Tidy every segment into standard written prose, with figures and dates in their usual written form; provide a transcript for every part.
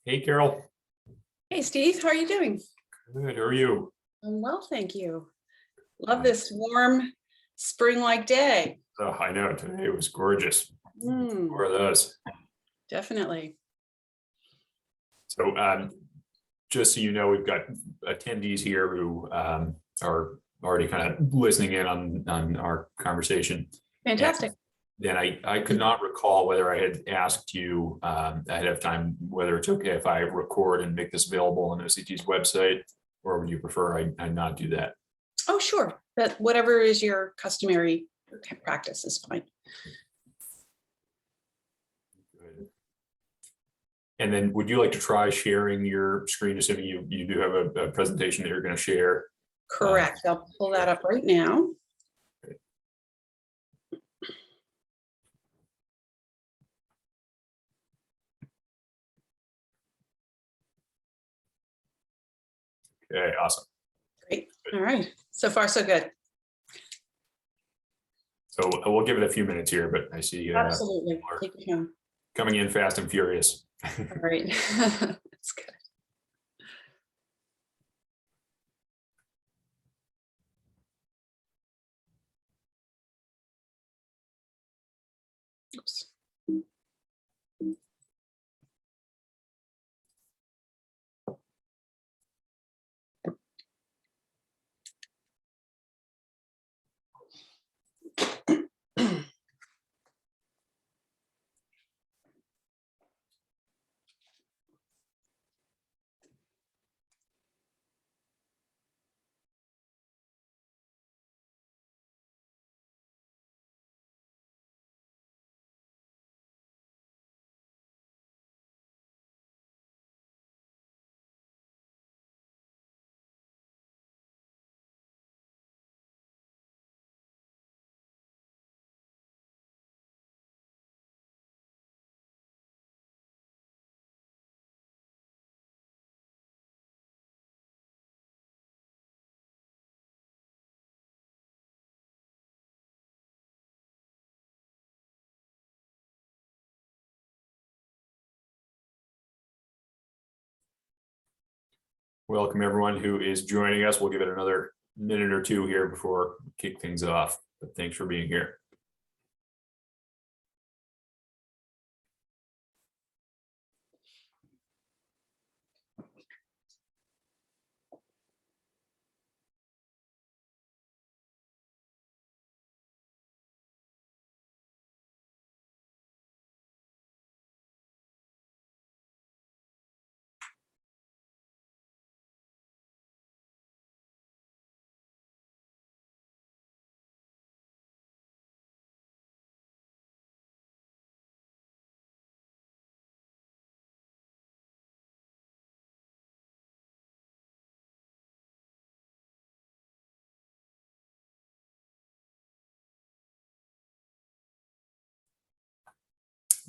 Hey, Carol. Hey, Steve, how are you doing? Good. How are you? I'm well, thank you. Love this warm spring-like day. Oh, I know. Today it was gorgeous. More of those. Definitely. So, just so you know, we've got attendees here who are already kind of listening in on our conversation. Fantastic. Then I could not recall whether I had asked you ahead of time whether it's okay if I record and make this available on OCT's website, or would you prefer I not do that? Oh, sure. That whatever is your customary practice is fine. Good. And then would you like to try sharing your screen, assuming you do have a presentation that you're going to share? Correct. I'll pull that up right now. Okay, awesome. Great. All right. So far, so good. So we'll give it a few minutes here, but I see Absolutely. Take your time. coming in fast and furious. All right. That's good. Oops. Welcome everyone who is joining us. We'll give it another minute or two here before we kick things off. But thanks for being here.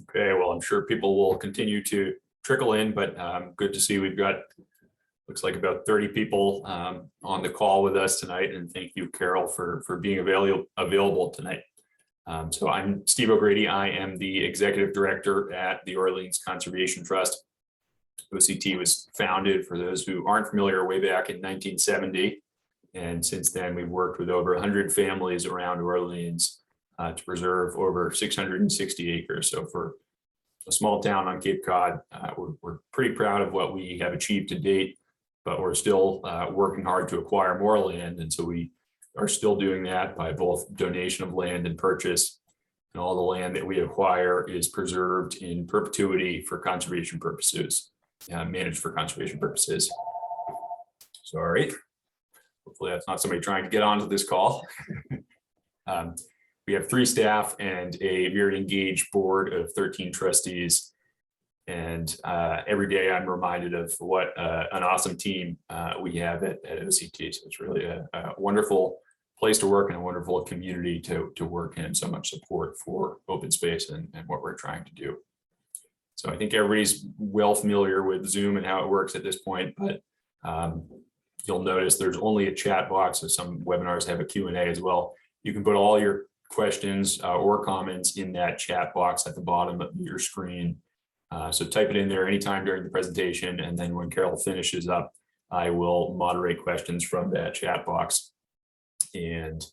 Okay, well, I'm sure people will continue to trickle in, but good to see we've got, looks like about 30 people on the call with us tonight. And thank you, Carol, for being available tonight. So I'm Steve O'Grady. I am the Executive Director at the Orleans Conservation Trust. OCT was founded, for those who aren't familiar, way back in 1970. And since then, we've worked with over 100 families around Orleans to preserve over 660 acres. So for a small town on Cape Cod, we're pretty proud of what we have achieved to date, but we're still working hard to acquire more land. And so we are still doing that by both donation of land and purchase. And all the land that we acquire is preserved in perpetuity for conservation purposes, managed for conservation purposes. Sorry. Hopefully that's not somebody trying to get onto this call. We have 3 staff and a very engaged board of 13 trustees. And every day I'm reminded of what an awesome team we have at OCT. So it's really a wonderful place to work and a wonderful community to work in. So much support for open space and what we're trying to do. So I think everybody's well familiar with Zoom and how it works at this point, but you'll notice there's only a chat box. So some webinars have a Q&A as well. You can put all your questions or comments in that chat box at the bottom of your screen. So type it in there anytime during the presentation, and then when Carole finishes up, I will moderate questions from that chat box. And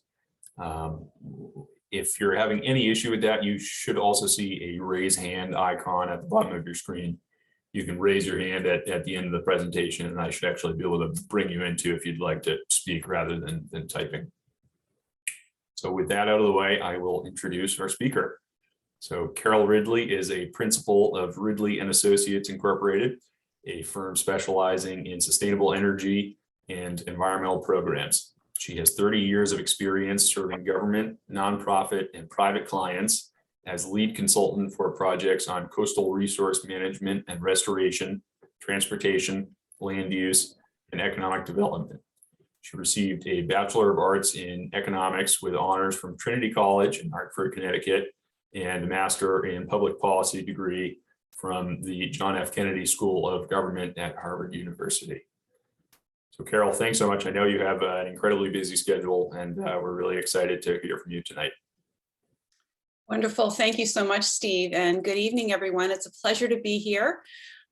if you're having any issue with that, you should also see a raise hand icon at the bottom of your screen. You can raise your hand at the end of the presentation, and I should actually be able to bring you into if you'd like to speak rather than typing. So with that out of the way, I will introduce our speaker. So Carole Ridley is a principal of Ridley and Associates Incorporated, a firm specializing in sustainable energy and environmental programs. She has 30 years of experience serving government, nonprofit, and private clients as lead consultant for projects on coastal resource management and restoration, transportation, land use, and economic development. She received a Bachelor of Arts in Economics with honors from Trinity College in Hartford, Connecticut, and a Master in Public Policy degree from the John F. Kennedy School of Government at Harvard University. So Carole, thanks so much. I know you have an incredibly busy schedule, and we're really excited to hear from you tonight. Wonderful. Thank you so much, Steve. And good evening, everyone. It's a pleasure to be here.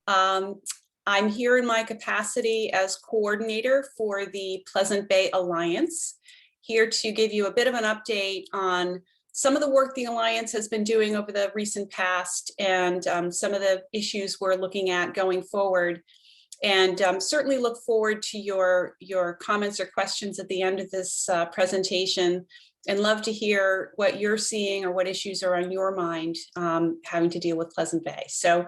I'm here in my capacity as coordinator for the Pleasant Bay Alliance, here to give you a bit of an update on some of the work the Alliance has been doing over the recent past and some of the issues we're looking at going forward. And certainly look forward to your comments or questions at the end of this presentation, and love to hear what you're seeing or what issues are on your mind having to deal with Pleasant Bay. So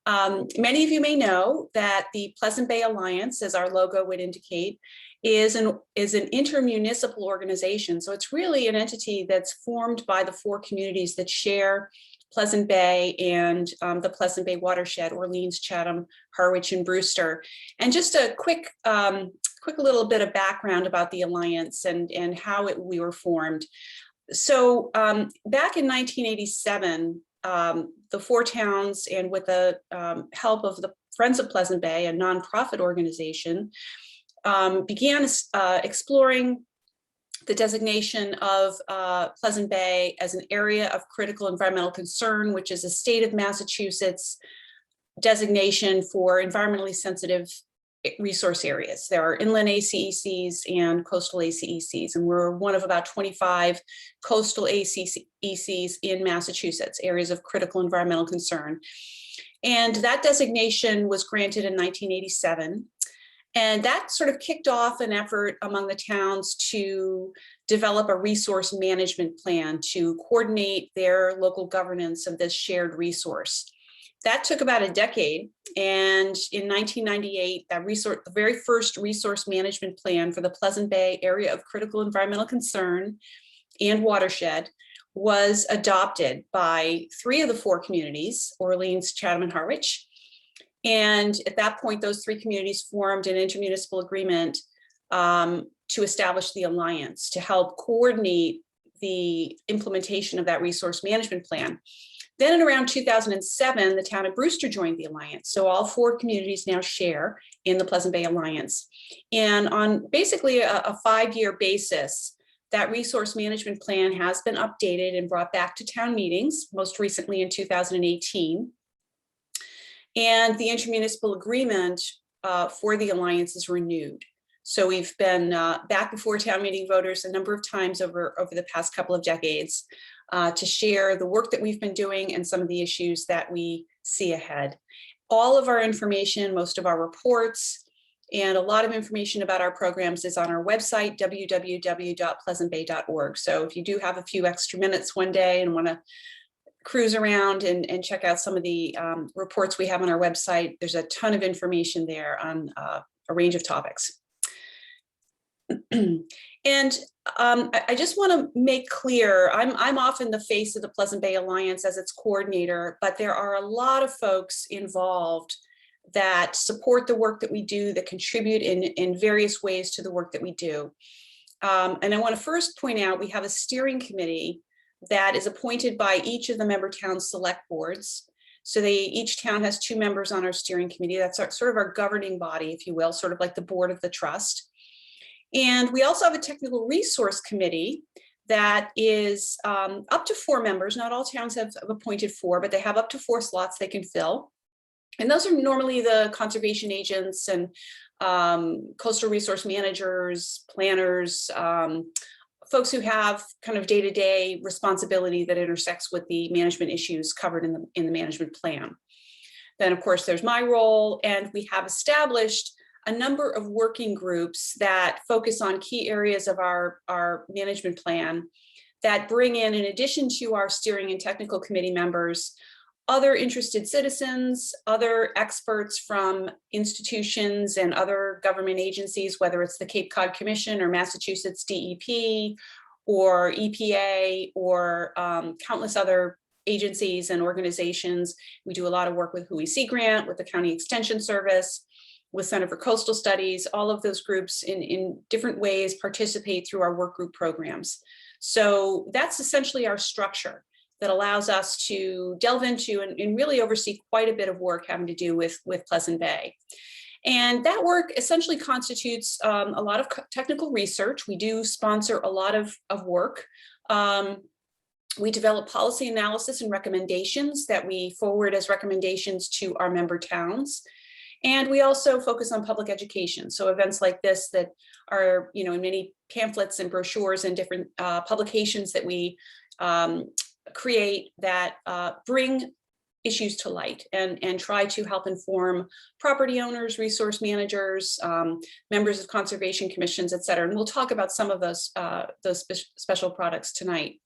many of you may know that the Pleasant Bay Alliance, as our logo would indicate, is an intermunicipal organization. So it's really an entity that's formed by the 4 communities that share Pleasant Bay and the Pleasant Bay watershed: Orleans, Chatham, Harwich, and Brewster. And just a quick little bit of background about the Alliance and how we were formed. So back in 1987, the 4 towns, and with the help of the Friends of Pleasant Bay, a nonprofit organization, began exploring the designation of Pleasant Bay as an area of critical environmental concern, which is a state of Massachusetts designation for environmentally sensitive resource areas. There are inland ACECs and coastal ACECs, and we're one of about 25 coastal ACECs in Massachusetts, areas of critical environmental concern. And that designation was granted in 1987. And that sort of kicked off an effort among the towns to develop a resource management plan to coordinate their local governance of this shared resource. That took about a decade. And in 1998, the very first resource management plan for the Pleasant Bay area of critical environmental concern and watershed was adopted by 3 of the 4 communities: Orleans, Chatham, and Harwich. And at that point, those 3 communities formed an intermunicipal agreement to establish the Alliance to help coordinate the implementation of that resource management plan. Then in around 2007, the town of Brewster joined the Alliance. So all 4 communities now share in the Pleasant Bay Alliance. And on basically a 5-year basis, that resource management plan has been updated and brought back to town meetings, most recently in 2018. And the intermunicipal agreement for the Alliance is renewed. So we've been back before town meeting voters a number of times over the past couple of decades to share the work that we've been doing and some of the issues that we see ahead. All of our information, most of our reports, and a lot of information about our programs is on our website, www.pleasantbay.org. So if you do have a few extra minutes one day and want to cruise around and check out some of the reports we have on our website, there's a ton of information there on a range of topics. And I just want to make clear, I'm often the face of the Pleasant Bay Alliance as its coordinator, but there are a lot of folks involved that support the work that we do, that contribute in various ways to the work that we do. And I want to first point out, we have a steering committee that is appointed by each of the member towns' select boards. So each town has 2 members on our steering committee. That's sort of our governing body, if you will, sort of like the board of the trust. And we also have a technical resource committee that is up to 4 members. Not all towns have appointed 4, but they have up to 4 slots they can fill. And those are normally the conservation agents and coastal resource managers, planners, folks who have kind of day-to-day responsibility that intersects with the management issues covered in the management plan. Then, of course, there's my role, and we have established a number of working groups that focus on key areas of our management plan that bring in addition to our steering and technical committee members, other interested citizens, other experts from institutions and other government agencies, whether it's the Cape Cod Commission or Massachusetts DEP or EPA or countless other agencies and organizations. We do a lot of work with WHOI Sea Grant, with the County Extension Service, with Center for Coastal Studies. All of those groups in different ways participate through our work group programs. So that's essentially our structure that allows us to delve into and really oversee quite a bit of work having to do with Pleasant Bay. And that work essentially constitutes a lot of technical research. We do sponsor a lot of work. We develop policy analysis and recommendations that we forward as recommendations to our member towns. And we also focus on public education. So events like this that are, in many pamphlets and brochures and different publications that we create that bring issues to light and try to help inform property owners, resource managers, members of conservation commissions, et cetera. And we'll talk about some of those special products tonight.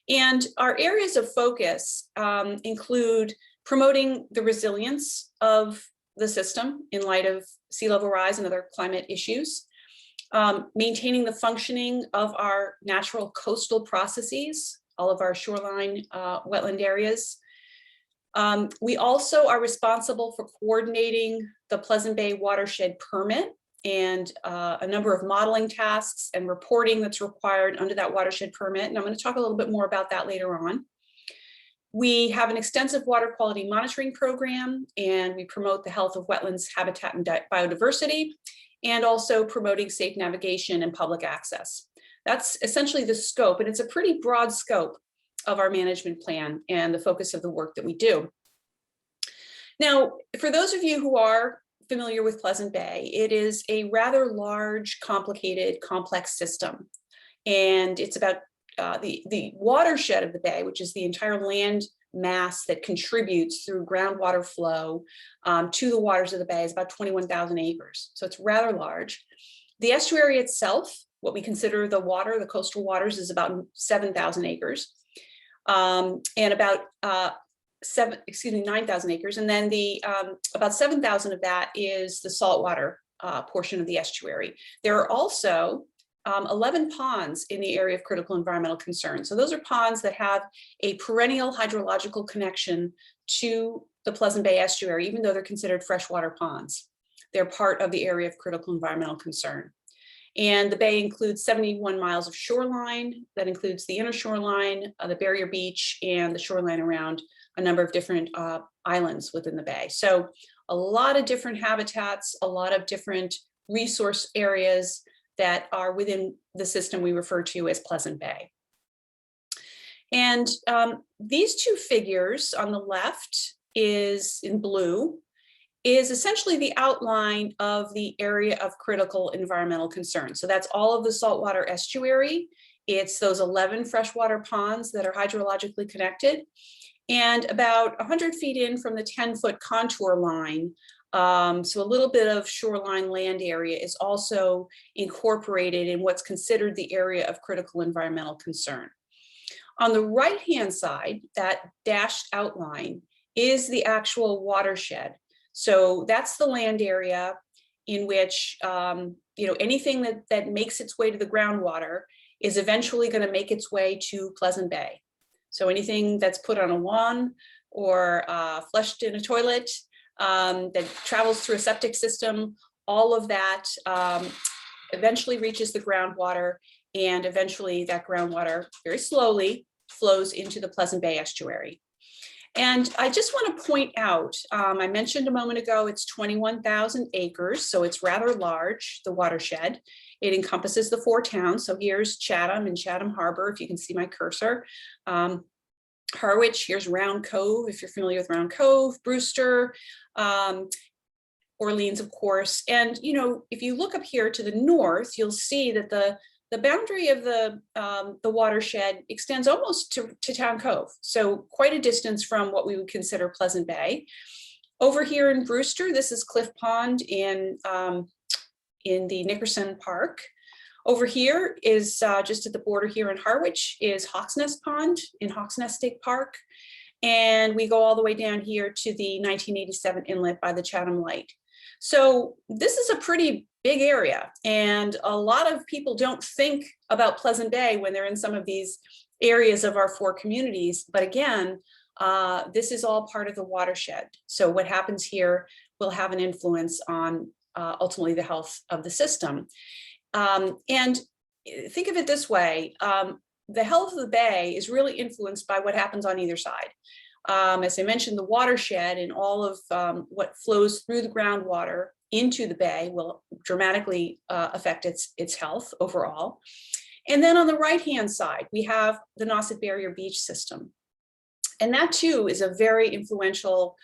And our areas of focus include promoting the resilience of the system in light of sea level rise and other climate issues, maintaining the functioning of our natural coastal processes, all of our shoreline wetland areas. We also are responsible for coordinating the Pleasant Bay watershed permit and a number of modeling tasks and reporting that's required under that watershed permit. And I'm going to talk a little bit more about that later on. We have an extensive water quality monitoring program, and we promote the health of wetlands, habitat, and biodiversity, and also promoting safe navigation and public access. That's essentially the scope, and it's a pretty broad scope of our management plan and the focus of the work that we do. Now, for those of you who are familiar with Pleasant Bay, it is a rather large, complicated, complex system. And it's about the watershed of the bay, which is the entire land mass that contributes through groundwater flow to the waters of the bay, is about 21,000 acres. So it's rather large. The estuary itself, what we consider the water, the coastal waters, is about 7,000 acres. And about 9,000 acres. And then about 7,000 of that is the saltwater portion of the estuary. There are also 11 ponds in the area of critical environmental concern. So those are ponds that have a perennial hydrological connection to the Pleasant Bay estuary, even though they're considered freshwater ponds. They're part of the area of critical environmental concern. And the bay includes 71 miles of shoreline. That includes the inner shoreline, the barrier beach, and the shoreline around a number of different islands within the bay. So a lot of different habitats, a lot of different resource areas that are within the system we refer to as Pleasant Bay. And these two figures on the left is in blue, is essentially the outline of the area of critical environmental concern. So that's all of the saltwater estuary. It's those 11 freshwater ponds that are hydrologically connected. And about 100 feet in from the 10-foot contour line, so a little bit of shoreline land area is also incorporated in what's considered the area of critical environmental concern. On the right-hand side, that dashed outline is the actual watershed. So that's the land area in which anything that makes its way to the groundwater is eventually going to make its way to Pleasant Bay. So anything that's put on a lawn or flushed in a toilet that travels through a septic system, all of that eventually reaches the groundwater, and eventually that groundwater very slowly flows into the Pleasant Bay estuary. And I just want to point out, I mentioned a moment ago, it's 21,000 acres, so it's rather large, the watershed. It encompasses the 4 towns. So here's Chatham and Chatham Harbor, if you can see my cursor. Harwich, here's Round Cove, if you're familiar with Round Cove, Brewster, Orleans, of course. And, you know, if you look up here to the north, you'll see that the boundary of the watershed extends almost to Town Cove. So quite a distance from what we would consider Pleasant Bay. Over here in Brewster, this is Cliff Pond in the Nickerson Park. Over here is just at the border here in Harwich is Hawks Nest Pond in Hawks Nest State Park. And we go all the way down here to the 1987 inlet by the Chatham Light. So this is a pretty big area, and a lot of people don't think about Pleasant Bay when they're in some of these areas of our 4 communities. But again, this is all part of the watershed. So what happens here will have an influence on ultimately the health of the system. And think of it this way, the health of the bay is really influenced by what happens on either side. As I mentioned, the watershed and all of what flows through the groundwater into the bay will dramatically affect its health overall. And then on the right-hand side, we have the Nauset Barrier Beach system. And that too is a very influential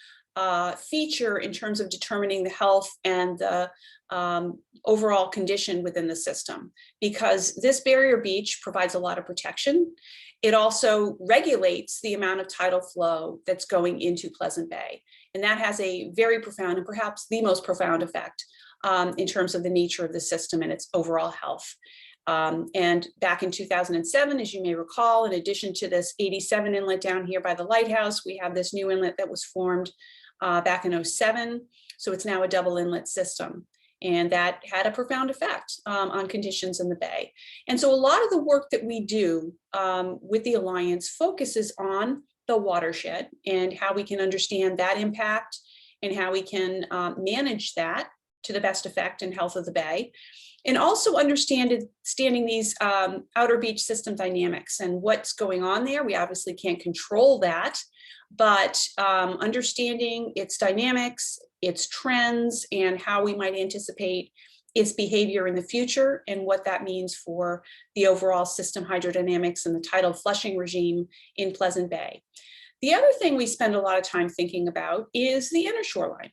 feature in terms of determining the health and the overall condition within the system, because this barrier beach provides a lot of protection. It also regulates the amount of tidal flow that's going into Pleasant Bay. And that has a very profound and perhaps the most profound effect in terms of the nature of the system and its overall health. And back in 2007, as you may recall, in addition to this 87 inlet down here by the lighthouse, we have this new inlet that was formed back in 2007. So it's now a double inlet system. And that had a profound effect on conditions in the bay. And so a lot of the work that we do with the Alliance focuses on the watershed and how we can understand that impact and how we can manage that to the best effect and health of the bay. And also understanding these outer beach system dynamics and what's going on there. We obviously can't control that, but understanding its dynamics, its trends, and how we might anticipate its behavior in the future and what that means for the overall system hydrodynamics and the tidal flushing regime in Pleasant Bay. The other thing we spend a lot of time thinking about is the inner shoreline,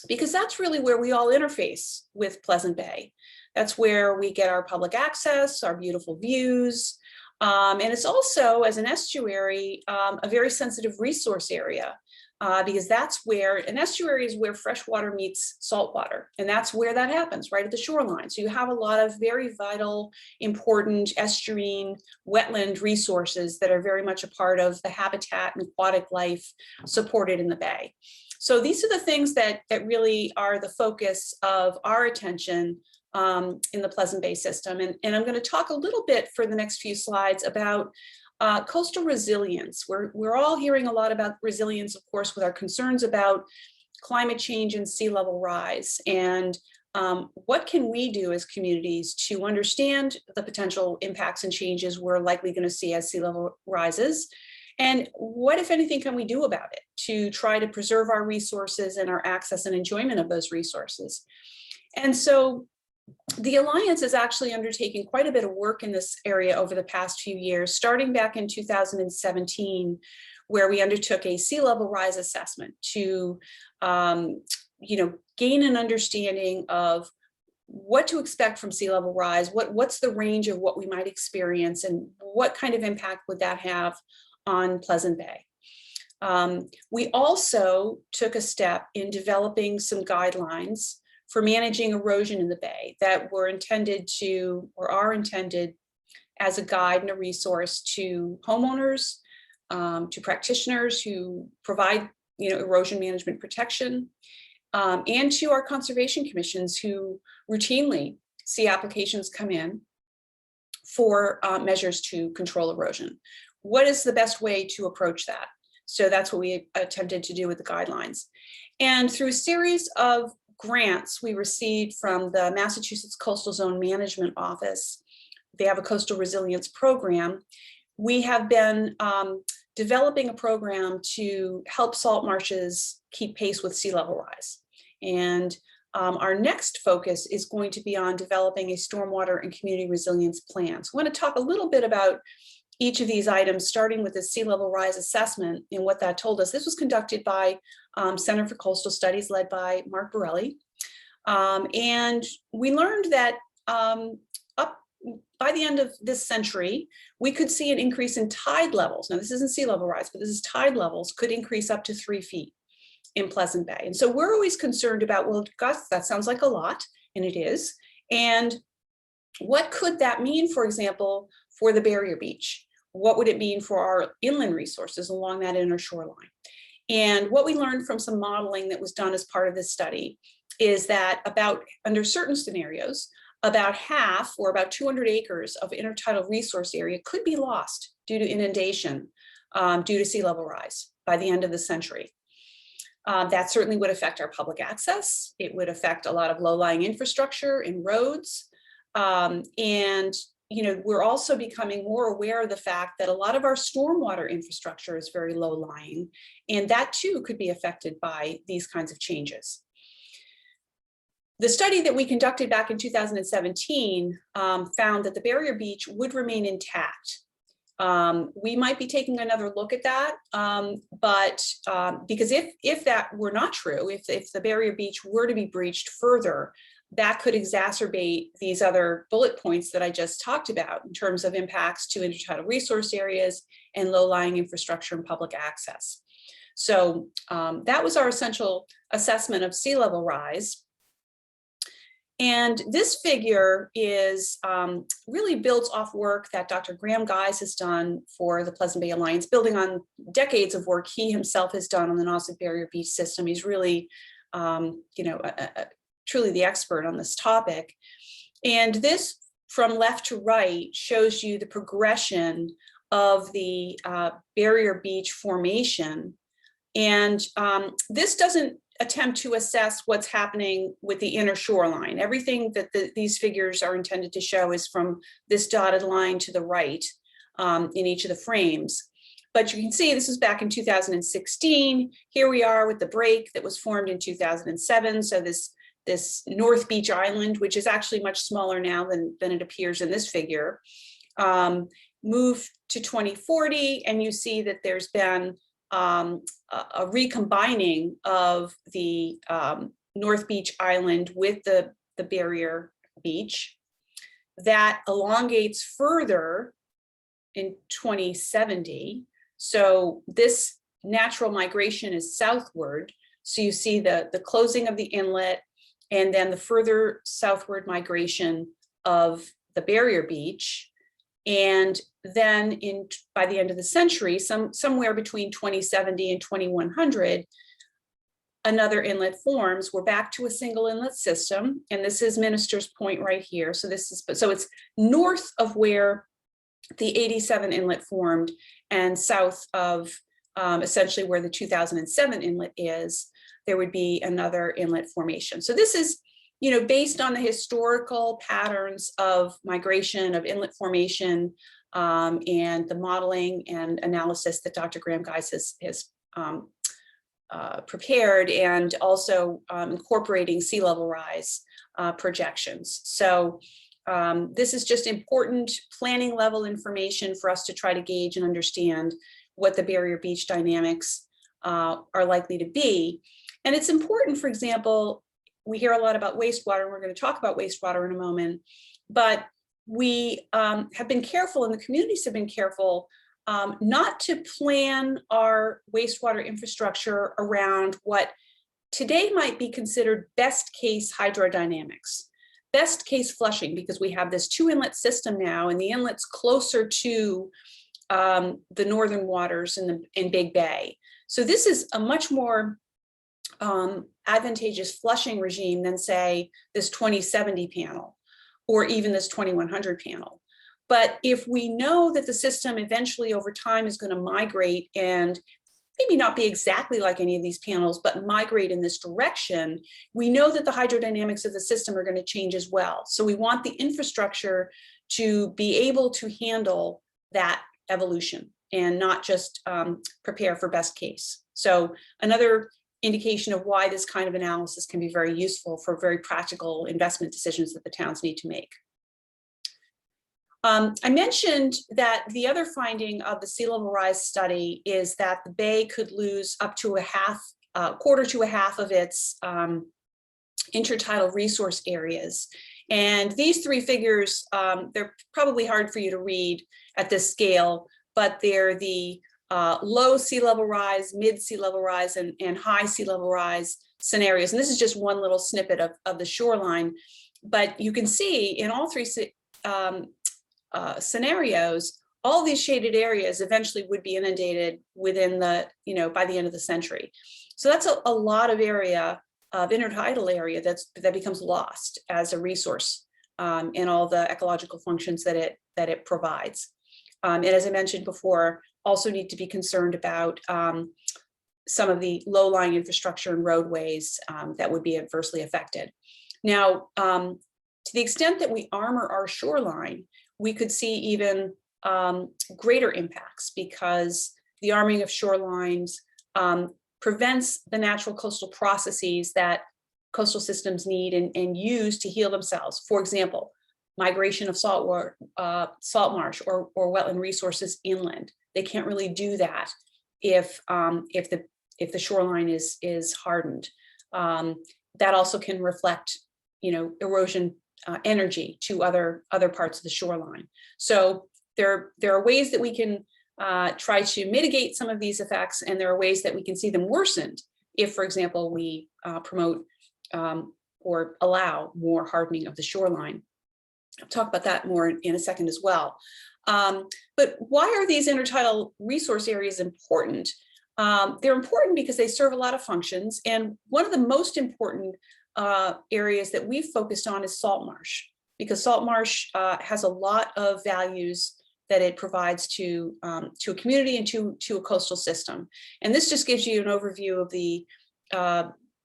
because that's really where we all interface with Pleasant Bay. That's where we get our public access, our beautiful views. And it's also, as an estuary, a very sensitive resource area, because that's where, an estuary is where fresh water meets salt water. And that's where that happens, right at the shoreline. So you have a lot of very vital, important estuarine wetland resources that are very much a part of the habitat and aquatic life supported in the bay. So these are the things that really are the focus of our attention in the Pleasant Bay system. And I'm going to talk a little bit for the next few slides about coastal resilience. We're all hearing a lot about resilience, of course, with our concerns about climate change and sea level rise. And what can we do as communities to understand the potential impacts and changes we're likely going to see as sea level rises? And what, if anything, can we do about it to try to preserve our resources and our access and enjoyment of those resources? And so the Alliance is actually undertaking quite a bit of work in this area over the past few years, starting back in 2017, where we undertook a sea level rise assessment to gain an understanding of what to expect from sea level rise, what's the range of what we might experience, and what kind of impact would that have on Pleasant Bay. We also took a step in developing some guidelines for managing erosion in the bay that were intended to, or are intended as a guide and a resource to homeowners, to practitioners who provide erosion management protection, and to our conservation commissions who routinely see applications come in for measures to control erosion. What is the best way to approach that? So that's what we attempted to do with the guidelines. And through a series of grants we received from the Massachusetts Coastal Zone Management Office, they have a coastal resilience program. We have been developing a program to help salt marshes keep pace with sea level rise. And our next focus is going to be on developing a stormwater and community resilience plan. So I want to talk a little bit about each of these items, starting with the sea level rise assessment. And what that told us, this was conducted by Center for Coastal Studies, led by Mark Borelli. And we learned that up by the end of this century, we could see an increase in tide levels. Now, this isn't sea level rise, but this is tide levels could increase up to 3 feet in Pleasant Bay. And so we're always concerned about, well, Gus, that sounds like a lot, and it is. And what could that mean, for example, for the barrier beach? What would it mean for our inland resources along that inner shoreline? And what we learned from some modeling that was done as part of this study is that under certain scenarios, about half, or about 200 acres of intertidal resource area could be lost due to inundation, due to sea level rise by the end of the century. That certainly would affect our public access. It would affect a lot of low-lying infrastructure and roads. And we're also becoming more aware of the fact that a lot of our stormwater infrastructure is very low-lying, and that too could be affected by these kinds of changes. The study that we conducted back in 2017 found that the barrier beach would remain intact. We might be taking another look at that, because if that were not true, if the barrier beach were to be breached further, that could exacerbate these other bullet points that I just talked about in terms of impacts to intertidal resource areas and low-lying infrastructure and public access. So that was our essential assessment of sea level rise. And this figure is really built off work that Dr. Graham Guise has done for the Pleasant Bay Alliance, building on decades of work he himself has done on the Nauset Barrier Beach system. He's really, truly the expert on this topic. And this, from left to right, shows you the progression of the barrier beach formation. And this doesn't attempt to assess what's happening with the inner shoreline. Everything that these figures are intended to show is from this dotted line to the right in each of the frames. But you can see this is back in 2016. Here we are with the break that was formed in 2007. So this North Beach Island, which is actually much smaller now than it appears in this figure, moved to 2040, and you see that there's been a recombining of the North Beach Island with the barrier beach that elongates further in 2070. So this natural migration is southward. So you see the closing of the inlet and then the further southward migration of the barrier beach. And then by the end of the century, somewhere between 2070 and 2100, another inlet forms. We're back to a single inlet system, and this is Minister's Point right here. So it's north of where the 87 inlet formed and south of essentially where the 2007 inlet is. There would be another inlet formation. So this is, based on the historical patterns of migration, of inlet formation, and the modeling and analysis that Dr. Graham Guise has prepared, and also incorporating sea level rise projections. So this is just important planning level information for us to try to gauge and understand what the barrier beach dynamics are likely to be. And it's important, for example, we hear a lot about wastewater, and we're going to talk about wastewater in a moment, but we have been careful, and the communities have been careful not to plan our wastewater infrastructure around what today might be considered best case hydrodynamics, best case flushing, because we have this 2 inlet system now, and the inlet's closer to the northern waters in Big Bay. So this is a much more advantageous flushing regime than, say, this 2070 panel or even this 2100 panel. But if we know that the system eventually over time is going to migrate and maybe not be exactly like any of these panels, but migrate in this direction, we know that the hydrodynamics of the system are going to change as well. So we want the infrastructure to be able to handle that evolution and not just prepare for best case. So another indication of why this kind of analysis can be very useful for very practical investment decisions that the towns need to make. I mentioned that the other finding of the sea level rise study is that the bay could lose up to quarter to a half of its intertidal resource areas. And these three figures, they're probably hard for you to read at this scale, but they're the low sea level rise, mid sea level rise, and high sea level rise scenarios. And this is just one little snippet of the shoreline. But you can see in all three scenarios, all these shaded areas eventually would be inundated within the, by the end of the century. So that's a lot of area of intertidal area that becomes lost as a resource in all the ecological functions that it provides. And as I mentioned before, also need to be concerned about some of the low-lying infrastructure and roadways that would be adversely affected. Now, to the extent that we armor our shoreline, we could see even greater impacts, because the arming of shorelines prevents the natural coastal processes that coastal systems need and use to heal themselves. For example, migration of salt marsh or wetland resources inland. They can't really do that if the shoreline is hardened. That also can reflect, erosion energy to other parts of the shoreline. So there are ways that we can try to mitigate some of these effects, and there are ways that we can see them worsened if, for example, we promote or allow more hardening of the shoreline. I'll talk about that more in a second as well. But why are these intertidal resource areas important? They're important because they serve a lot of functions, and one of the most important areas that we've focused on is salt marsh, because salt marsh has a lot of values that it provides to a community and to a coastal system. And this just gives you an overview of the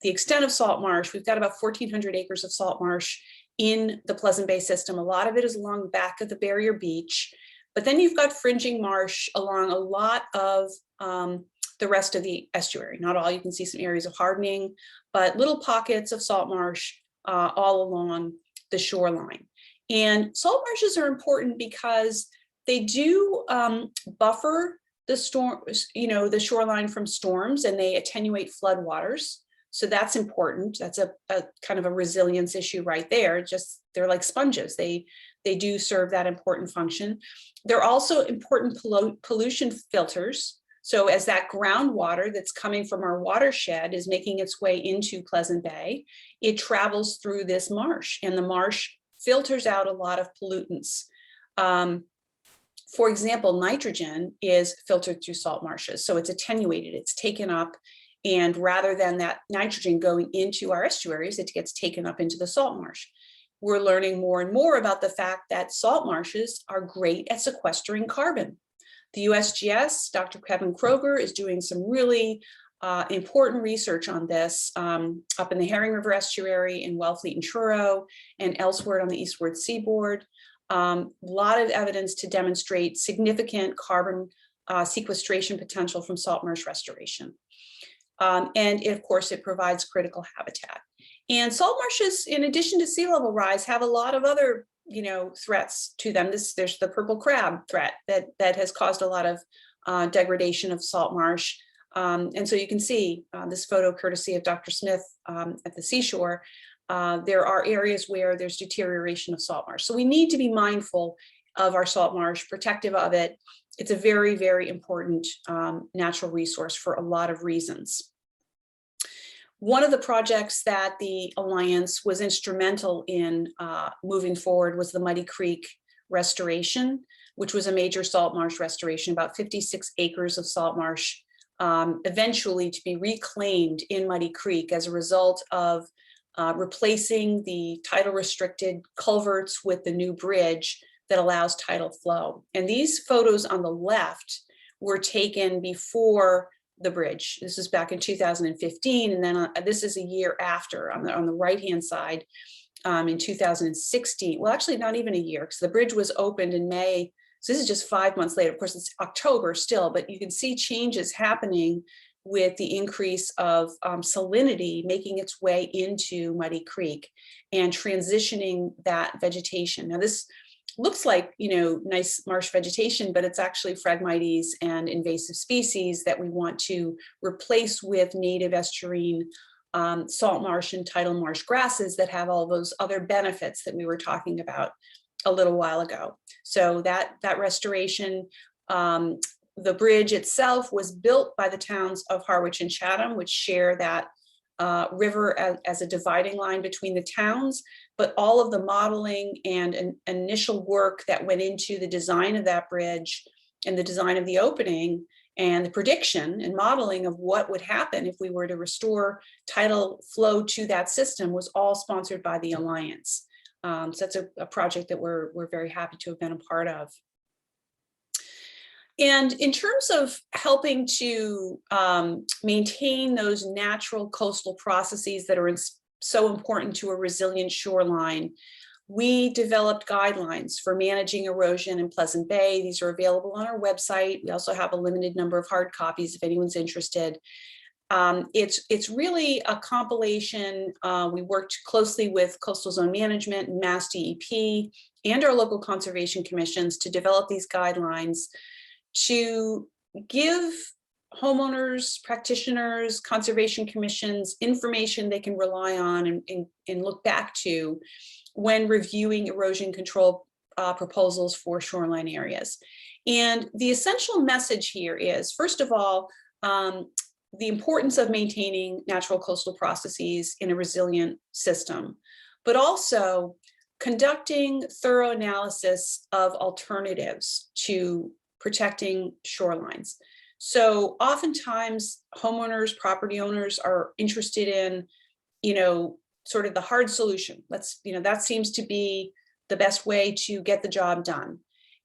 extent of salt marsh. We've got about 1,400 acres of salt marsh in the Pleasant Bay system. A lot of it is along the back of the barrier beach, but then you've got fringing marsh along a lot of the rest of the estuary. Not all, you can see some areas of hardening, but little pockets of salt marsh all along the shoreline. And salt marshes are important because they do buffer the the shoreline from storms, and they attenuate floodwaters. So that's important. That's a kind of a resilience issue right there. Just they're like sponges. They do serve that important function. They're also important pollution filters. So as that groundwater that's coming from our watershed is making its way into Pleasant Bay, it travels through this marsh, and the marsh filters out a lot of pollutants. For example, nitrogen is filtered through salt marshes, so it's attenuated, it's taken up, and rather than that nitrogen going into our estuaries, it gets taken up into the salt marsh. We're learning more and more about the fact that salt marshes are great at sequestering carbon. The USGS, Dr. Kevin Kroger, is doing some really important research on this up in the Herring River Estuary, in Wellfleet and Truro, and elsewhere on the eastward seaboard. A lot of evidence to demonstrate significant carbon sequestration potential from salt marsh restoration. And of course, it provides critical habitat. And salt marshes, in addition to sea level rise, have a lot of other threats to them. There's the purple crab threat that has caused a lot of degradation of salt marsh. And so you can see this photo, courtesy of Dr. Smith at the seashore. There are areas where there's deterioration of salt marsh. So we need to be mindful of our salt marsh, protective of it. It's a very, very important natural resource for a lot of reasons. One of the projects that the Alliance was instrumental in moving forward was the Muddy Creek restoration, which was a major salt marsh restoration, about 56 acres of salt marsh, eventually to be reclaimed in Muddy Creek as a result of replacing the tidal restricted culverts with the new bridge that allows tidal flow. And these photos on the left were taken before the bridge. This is back in 2015, and then this is a year after on the right-hand side in 2016. Well, actually not even a year, because the bridge was opened in May. So this is just 5 months later. Of course, it's October still, but you can see changes happening with the increase of salinity making its way into Muddy Creek and transitioning that vegetation. Now, this looks like, nice marsh vegetation, but it's actually Phragmites and invasive species that we want to replace with native estuarine, salt marsh and tidal marsh grasses that have all those other benefits that we were talking about a little while ago. So that restoration, the bridge itself was built by the towns of Harwich and Chatham, which share that river as a dividing line between the towns, but all of the modeling and initial work that went into the design of that bridge and the design of the opening and the prediction and modeling of what would happen if we were to restore tidal flow to that system was all sponsored by the Alliance. So that's a project that we're very happy to have been a part of. And in terms of helping to maintain those natural coastal processes that are so important to a resilient shoreline, we developed guidelines for managing erosion in Pleasant Bay. These are available on our website. We also have a limited number of hard copies if anyone's interested. It's really a compilation. We worked closely with Coastal Zone Management and Mass DEP and our local conservation commissions to develop these guidelines to give homeowners, practitioners, conservation commissions information they can rely on and look back to when reviewing erosion control proposals for shoreline areas. And the essential message here is, first of all, the importance of maintaining natural coastal processes in a resilient system, but also conducting thorough analysis of alternatives to protecting shorelines. So oftentimes homeowners, property owners are interested in, sort of the hard solution. That seems to be the best way to get the job done.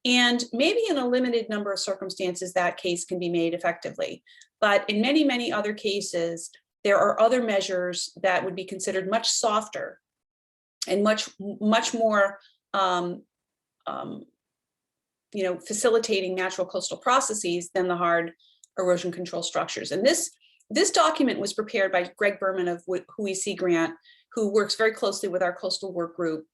And maybe in a limited number of circumstances, that case can be made effectively. But in many, many other cases, there are other measures that would be considered much softer and much more facilitating natural coastal processes than the hard erosion control structures. And this document was prepared by Greg Berman of WEC Grant, who works very closely with our coastal work group.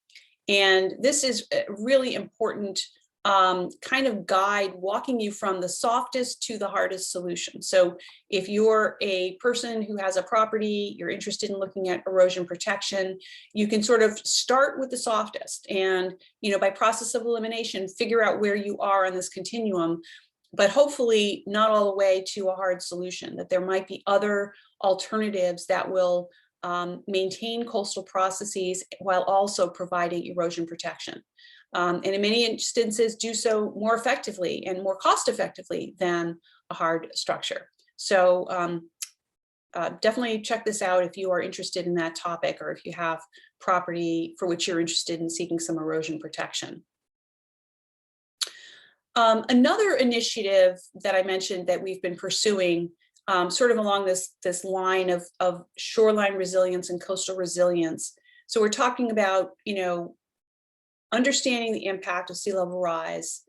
And this is a really important kind of guide walking you from the softest to the hardest solution. So if you're a person who has a property, you're interested in looking at erosion protection, you can sort of start with the softest and, by process of elimination, figure out where you are on this continuum, but hopefully not all the way to a hard solution, that there might be other alternatives that will maintain coastal processes while also providing erosion protection. And in many instances do so more effectively and more cost effectively than a hard structure. So definitely check this out if you are interested in that topic, or if you have property for which you're interested in seeking some erosion protection. Another initiative that I mentioned that we've been pursuing sort of along this line of shoreline resilience and coastal resilience. So we're talking about, understanding the impact of sea level rise,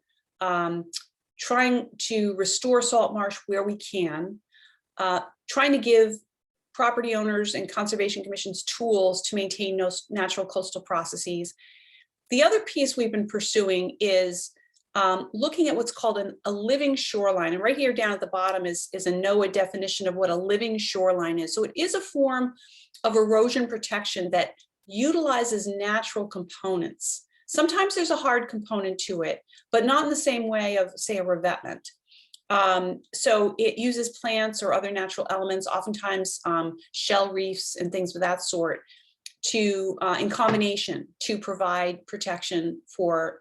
trying to restore salt marsh where we can, trying to give property owners and conservation commissions tools to maintain those natural coastal processes. The other piece we've been pursuing is looking at what's called a living shoreline. And right here down at the bottom is a NOAA definition of what a living shoreline is. So it is a form of erosion protection that utilizes natural components. Sometimes there's a hard component to it, but not in the same way of, say, a revetment. So it uses plants or other natural elements, oftentimes shell reefs and things of that sort, to in combination to provide protection for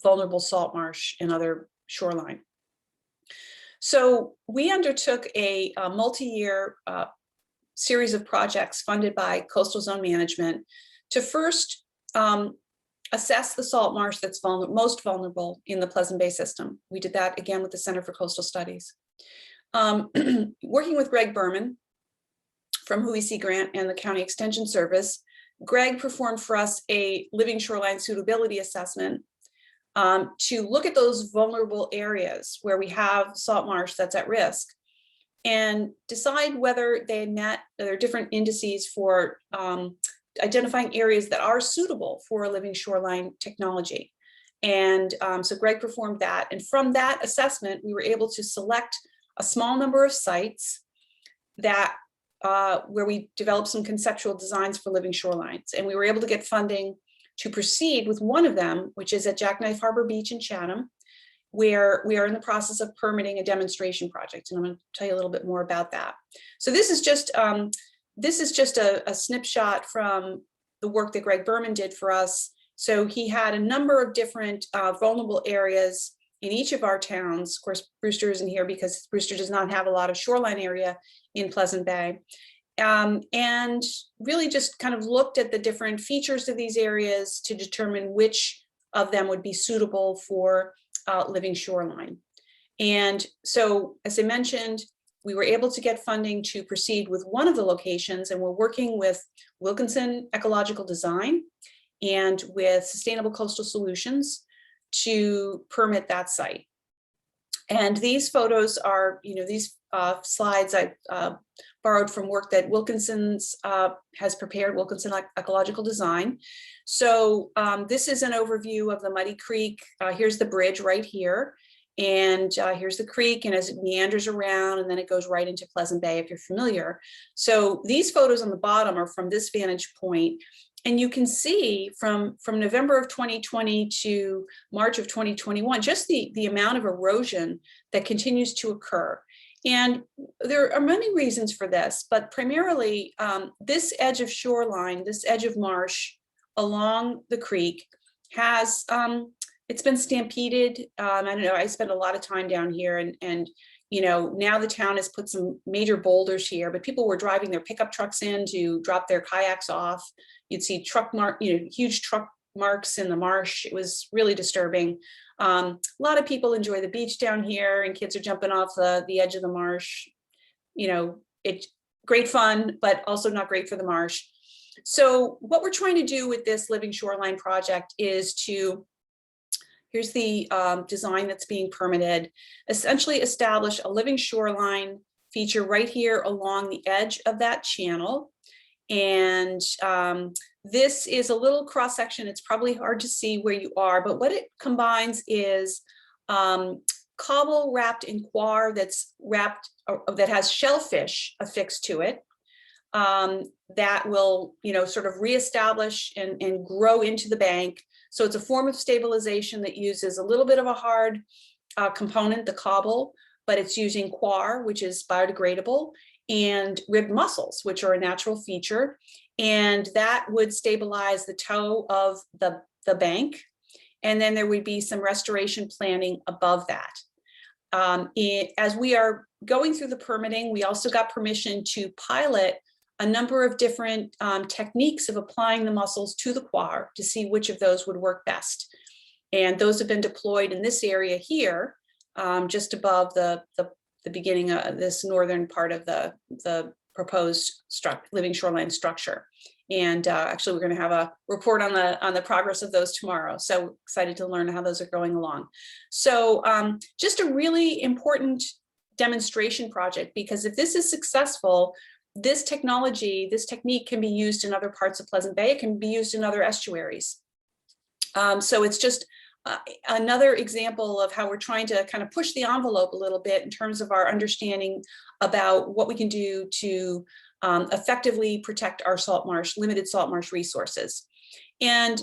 vulnerable salt marsh and other shoreline. So we undertook a multi-year series of projects funded by Coastal Zone Management to first assess the salt marsh that's most vulnerable in the Pleasant Bay system. We did that again with the Center for Coastal Studies. Working with Greg Berman from WEC Grant and the County Extension Service, Greg performed for us a living shoreline suitability assessment to look at those vulnerable areas where we have salt marsh that's at risk and decide whether they met their different indices for identifying areas that are suitable for a living shoreline technology. And so Greg performed that. And from that assessment, we were able to select a small number of sites that where we developed some conceptual designs for living shorelines. And we were able to get funding to proceed with one of them, which is at Jackknife Harbor Beach in Chatham, where we are in the process of permitting a demonstration project. And I'm going to tell you a little bit more about that. So this is just a snapshot from the work that Greg Berman did for us. So he had a number of different vulnerable areas in each of our towns. Of course, Brewster isn't here because Brewster does not have a lot of shoreline area in Pleasant Bay. And really just kind of looked at the different features of these areas to determine which of them would be suitable for living shoreline. And so, as I mentioned, we were able to get funding to proceed with one of the locations, and we're working with Wilkinson Ecological Design and with Sustainable Coastal Solutions to permit that site. And these photos are, these slides I borrowed from work that Wilkinson's has prepared, Wilkinson Ecological Design. So this is an overview of the Muddy Creek. Here's the bridge right here. And here's the creek, and as it meanders around, and then it goes right into Pleasant Bay, if you're familiar. So these photos on the bottom are from this vantage point. And you can see from November of 2020 to March of 2021, just the amount of erosion that continues to occur. And there are many reasons for this, but primarily this edge of shoreline, this edge of marsh along the creek has, it's been stampeded. I don't know, I spend a lot of time down here, and now the town has put some major boulders here, but people were driving their pickup trucks in to drop their kayaks off. You'd see huge truck marks in the marsh. It was really disturbing. A lot of people enjoy the beach down here, and kids are jumping off the edge of the marsh. It's great fun, but also not great for the marsh. So what we're trying to do with this Living Shoreline project is to, here's the design that's being permitted, essentially establish a living shoreline feature right here along the edge of that channel. And this is a little cross section. It's probably hard to see where you are, but what it combines is cobble wrapped in coir that's that has shellfish affixed to it, that will sort of reestablish and grow into the bank. So it's a form of stabilization that uses a little bit of a hard component, the cobble, but it's using coir, which is biodegradable, and ribbed mussels, which are a natural feature. And that would stabilize the toe of the bank. And then there would be some restoration planning above that. As we are going through the permitting, we also got permission to pilot a number of different techniques of applying the mussels to the coir to see which of those would work best. And those have been deployed in this area here, just above the beginning of this northern part of the proposed living shoreline structure. And actually, we're going to have a report on the progress of those tomorrow. So excited to learn how those are going along. So just a really important demonstration project, because if this is successful, this technique can be used in other parts of Pleasant Bay. It can be used in other estuaries. So it's just another example of how we're trying to kind of push the envelope a little bit in terms of our understanding about what we can do to effectively protect our limited salt marsh resources. And,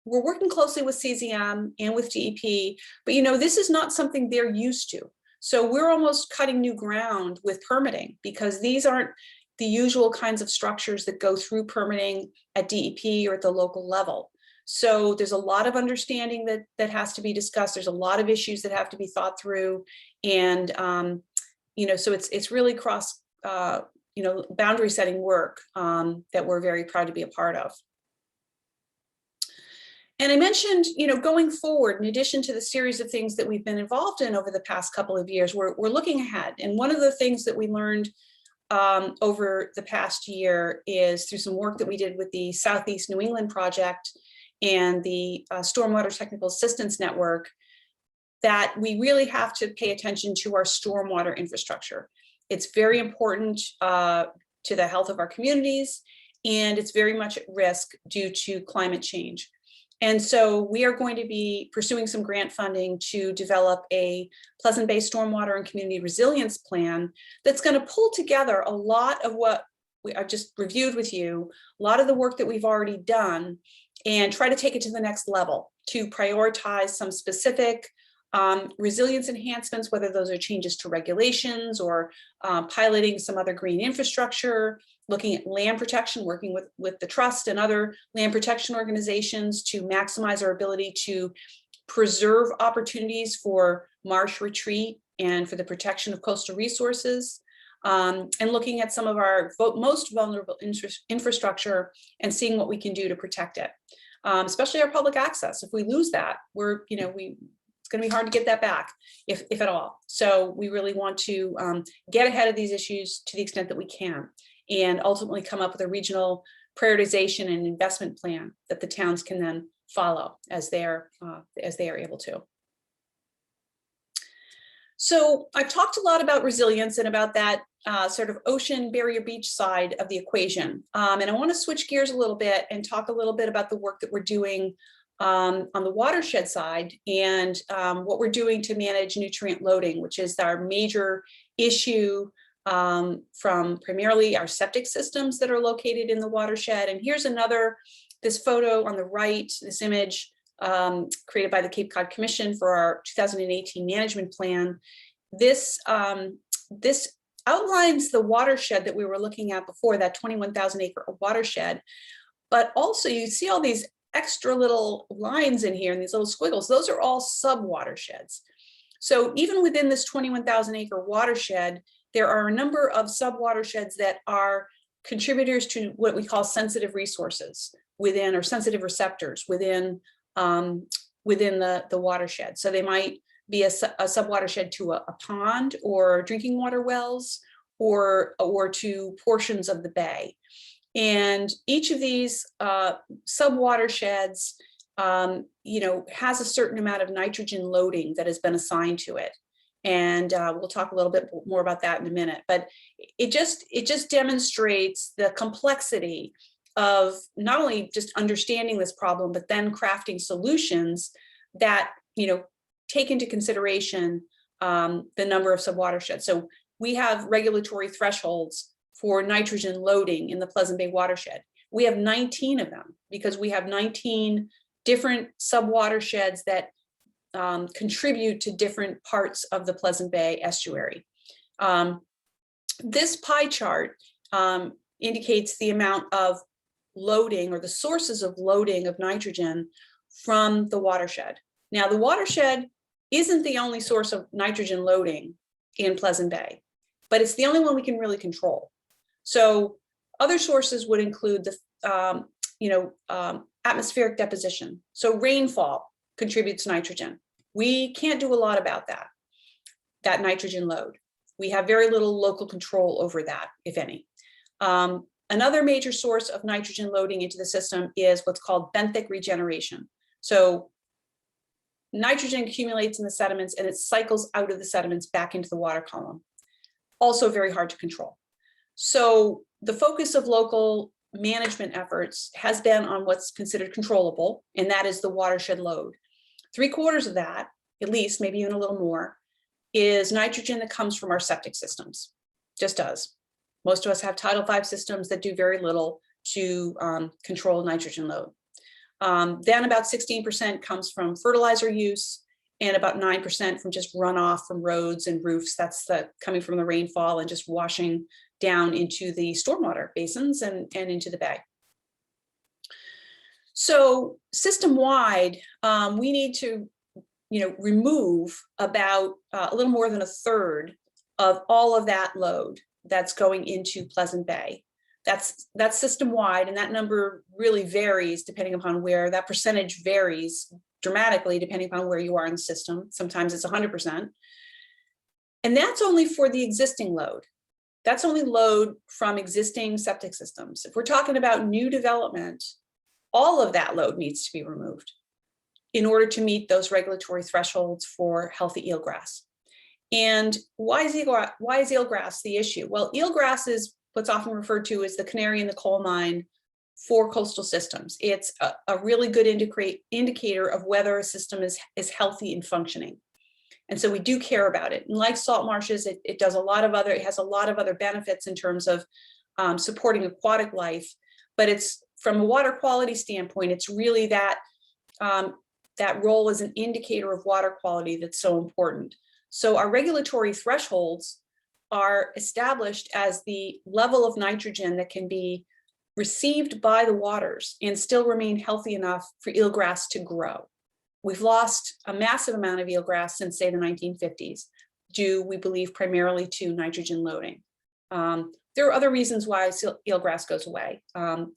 we're working closely with CZM and with DEP, but, this is not something they're used to. So we're almost cutting new ground with permitting, because these aren't the usual kinds of structures that go through permitting at DEP or at the local level. So there's a lot of understanding that has to be discussed. There's a lot of issues that have to be thought through. And, so it's really cross, boundary setting work that we're very proud to be a part of. And I mentioned, going forward, in addition to the series of things that we've been involved in over the past couple of years, we're looking ahead. And one of the things that we learned over the past year is through some work that we did with the Southeast New England project and the Stormwater Technical Assistance Network, that we really have to pay attention to our stormwater infrastructure. It's very important to the health of our communities, and it's very much at risk due to climate change. And so we are going to be pursuing some grant funding to develop a Pleasant Bay stormwater and community resilience plan that's going to pull together a lot of what I've just reviewed with you, a lot of the work that we've already done, and try to take it to the next level to prioritize some specific resilience enhancements, whether those are changes to regulations or piloting some other green infrastructure, looking at land protection, working with the trust and other land protection organizations to maximize our ability to preserve opportunities for marsh retreat and for the protection of coastal resources, and looking at some of our most vulnerable infrastructure and seeing what we can do to protect it, especially our public access. If we lose that, it's going to be hard to get that back, if at all. So we really want to get ahead of these issues to the extent that we can, and ultimately come up with a regional prioritization and investment plan that the towns can then follow as they are able to. So I've talked a lot about resilience and about that sort of ocean barrier beach side of the equation. And I want to switch gears a little bit and talk a little bit about the work that we're doing on the watershed side and what we're doing to manage nutrient loading, which is our major issue from primarily our septic systems that are located in the watershed. And here's this photo on the right, this image created by the Cape Cod Commission for our 2018 management plan. This outlines the watershed that we were looking at before, that 21,000 acre watershed. But also you see all these extra little lines in here and these little squiggles, those are all sub-watersheds. So even within this 21,000 acre watershed, there are a number of sub-watersheds that are contributors to what we call sensitive resources within, or sensitive receptors within the watershed. So they might be a sub-watershed to a pond or drinking water wells or to portions of the bay. And each of these sub-watersheds has a certain amount of nitrogen loading that has been assigned to it. And we'll talk a little bit more about that in a minute, but it just demonstrates the complexity of not only just understanding this problem, but then crafting solutions that take into consideration the number of sub-watersheds. So we have regulatory thresholds for nitrogen loading in the Pleasant Bay watershed. We have 19 of them because we have 19 different sub-watersheds that contribute to different parts of the Pleasant Bay estuary. This pie chart indicates the amount of loading or the sources of loading of nitrogen from the watershed. Now, the watershed isn't the only source of nitrogen loading in Pleasant Bay, but it's the only one we can really control. So other sources would include the atmospheric deposition. So rainfall contributes nitrogen. We can't do a lot about that nitrogen load. We have very little local control over that, if any. Another major source of nitrogen loading into the system is what's called benthic regeneration. So nitrogen accumulates in the sediments and it cycles out of the sediments back into the water column. Also very hard to control. So the focus of local management efforts has been on what's considered controllable, and that is the watershed load. 3/4 of that, at least, maybe even a little more, is nitrogen that comes from our septic systems, just does. Most of us have Title V systems that do very little to control nitrogen load. Then about 16% comes from fertilizer use and about 9% from just runoff from roads and roofs. That's coming from the rainfall and just washing down into the stormwater basins and into the bay. So system-wide, we need to remove about a little more than 1/3 of all of that load that's going into Pleasant Bay. That's system-wide, and that number really varies depending upon where. That percentage varies dramatically depending upon where you are in the system. Sometimes it's 100%. And that's only for the existing load. That's only load from existing septic systems. If we're talking about new development, all of that load needs to be removed in order to meet those regulatory thresholds for healthy eelgrass. And why is eelgrass the issue? Well, eelgrass is what's often referred to as the canary in the coal mine for coastal systems. It's a really good indicator of whether a system is healthy and functioning. And so we do care about it. And like salt marshes, it has a lot of other benefits in terms of supporting aquatic life. But it's, from a water quality standpoint, it's really that that role as an indicator of water quality that's so important. So our regulatory thresholds are established as the level of nitrogen that can be received by the waters and still remain healthy enough for eelgrass to grow. We've lost a massive amount of eelgrass since, say, the 1950s, due, we believe, primarily to nitrogen loading. There are other reasons why eelgrass goes away.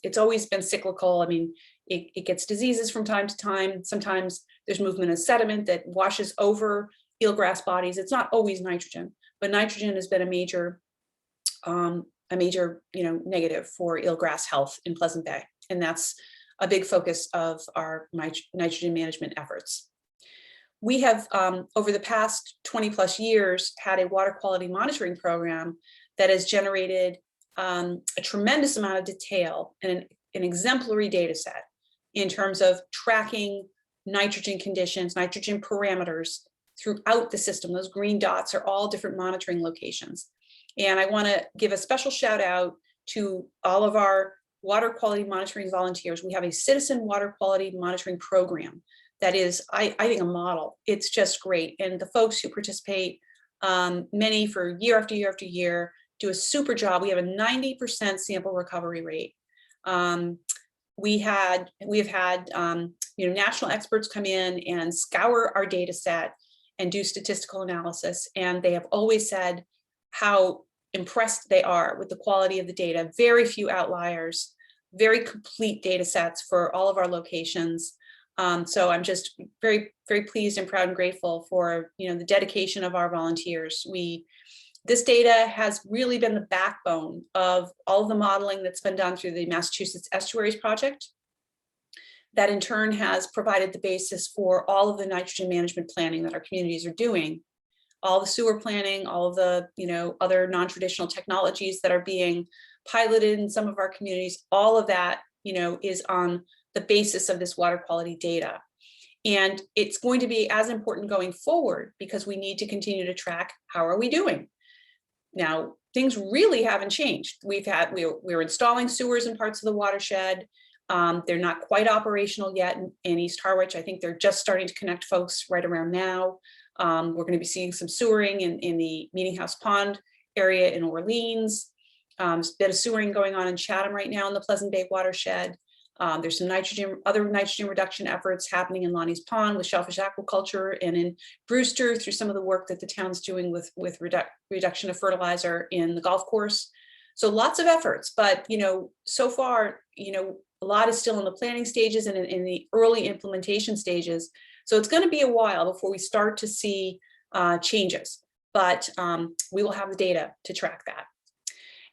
It's always been cyclical. I mean, it gets diseases from time to time. Sometimes there's movement of sediment that washes over eelgrass bodies. It's not always nitrogen, but nitrogen has been a major negative for eelgrass health in Pleasant Bay. And that's a big focus of our nitrogen management efforts. We have, over the past 20 plus years, had a water quality monitoring program that has generated a tremendous amount of detail and an exemplary data set in terms of tracking nitrogen conditions, nitrogen parameters throughout the system. Those green dots are all different monitoring locations. And I want to give a special shout out to all of our water quality monitoring volunteers. We have a citizen water quality monitoring program that is, I think, a model. It's just great. And the folks who participate, many for year after year after year, do a super job. We have a 90% sample recovery rate. We have had national experts come in and scour our data set and do statistical analysis. And they have always said how impressed they are with the quality of the data. Very few outliers, very complete data sets for all of our locations. So I'm just very, very pleased and proud and grateful for the dedication of our volunteers. This data has really been the backbone of all of the modeling that's been done through the Massachusetts Estuaries Project. That in turn has provided the basis for all of the nitrogen management planning that our communities are doing. All the sewer planning, all of the other non-traditional technologies that are being piloted in some of our communities, all of that is on the basis of this water quality data. And it's going to be as important going forward because we need to continue to track how are we doing. Now, things really haven't changed. We're installing sewers in parts of the watershed. They're not quite operational yet in East Harwich. I think they're just starting to connect folks right around now. We're going to be seeing some sewering in the Meeting House Pond area in Orleans. There's a bit of sewering going on in Chatham right now in the Pleasant Bay watershed. There's some other nitrogen reduction efforts happening in Lonnie's Pond with shellfish aquaculture, and in Brewster through some of the work that the town's doing with reduction of fertilizer in the golf course. So lots of efforts, but so far, a lot is still in the planning stages and in the early implementation stages. So it's going to be a while before we start to see changes, but we will have the data to track that.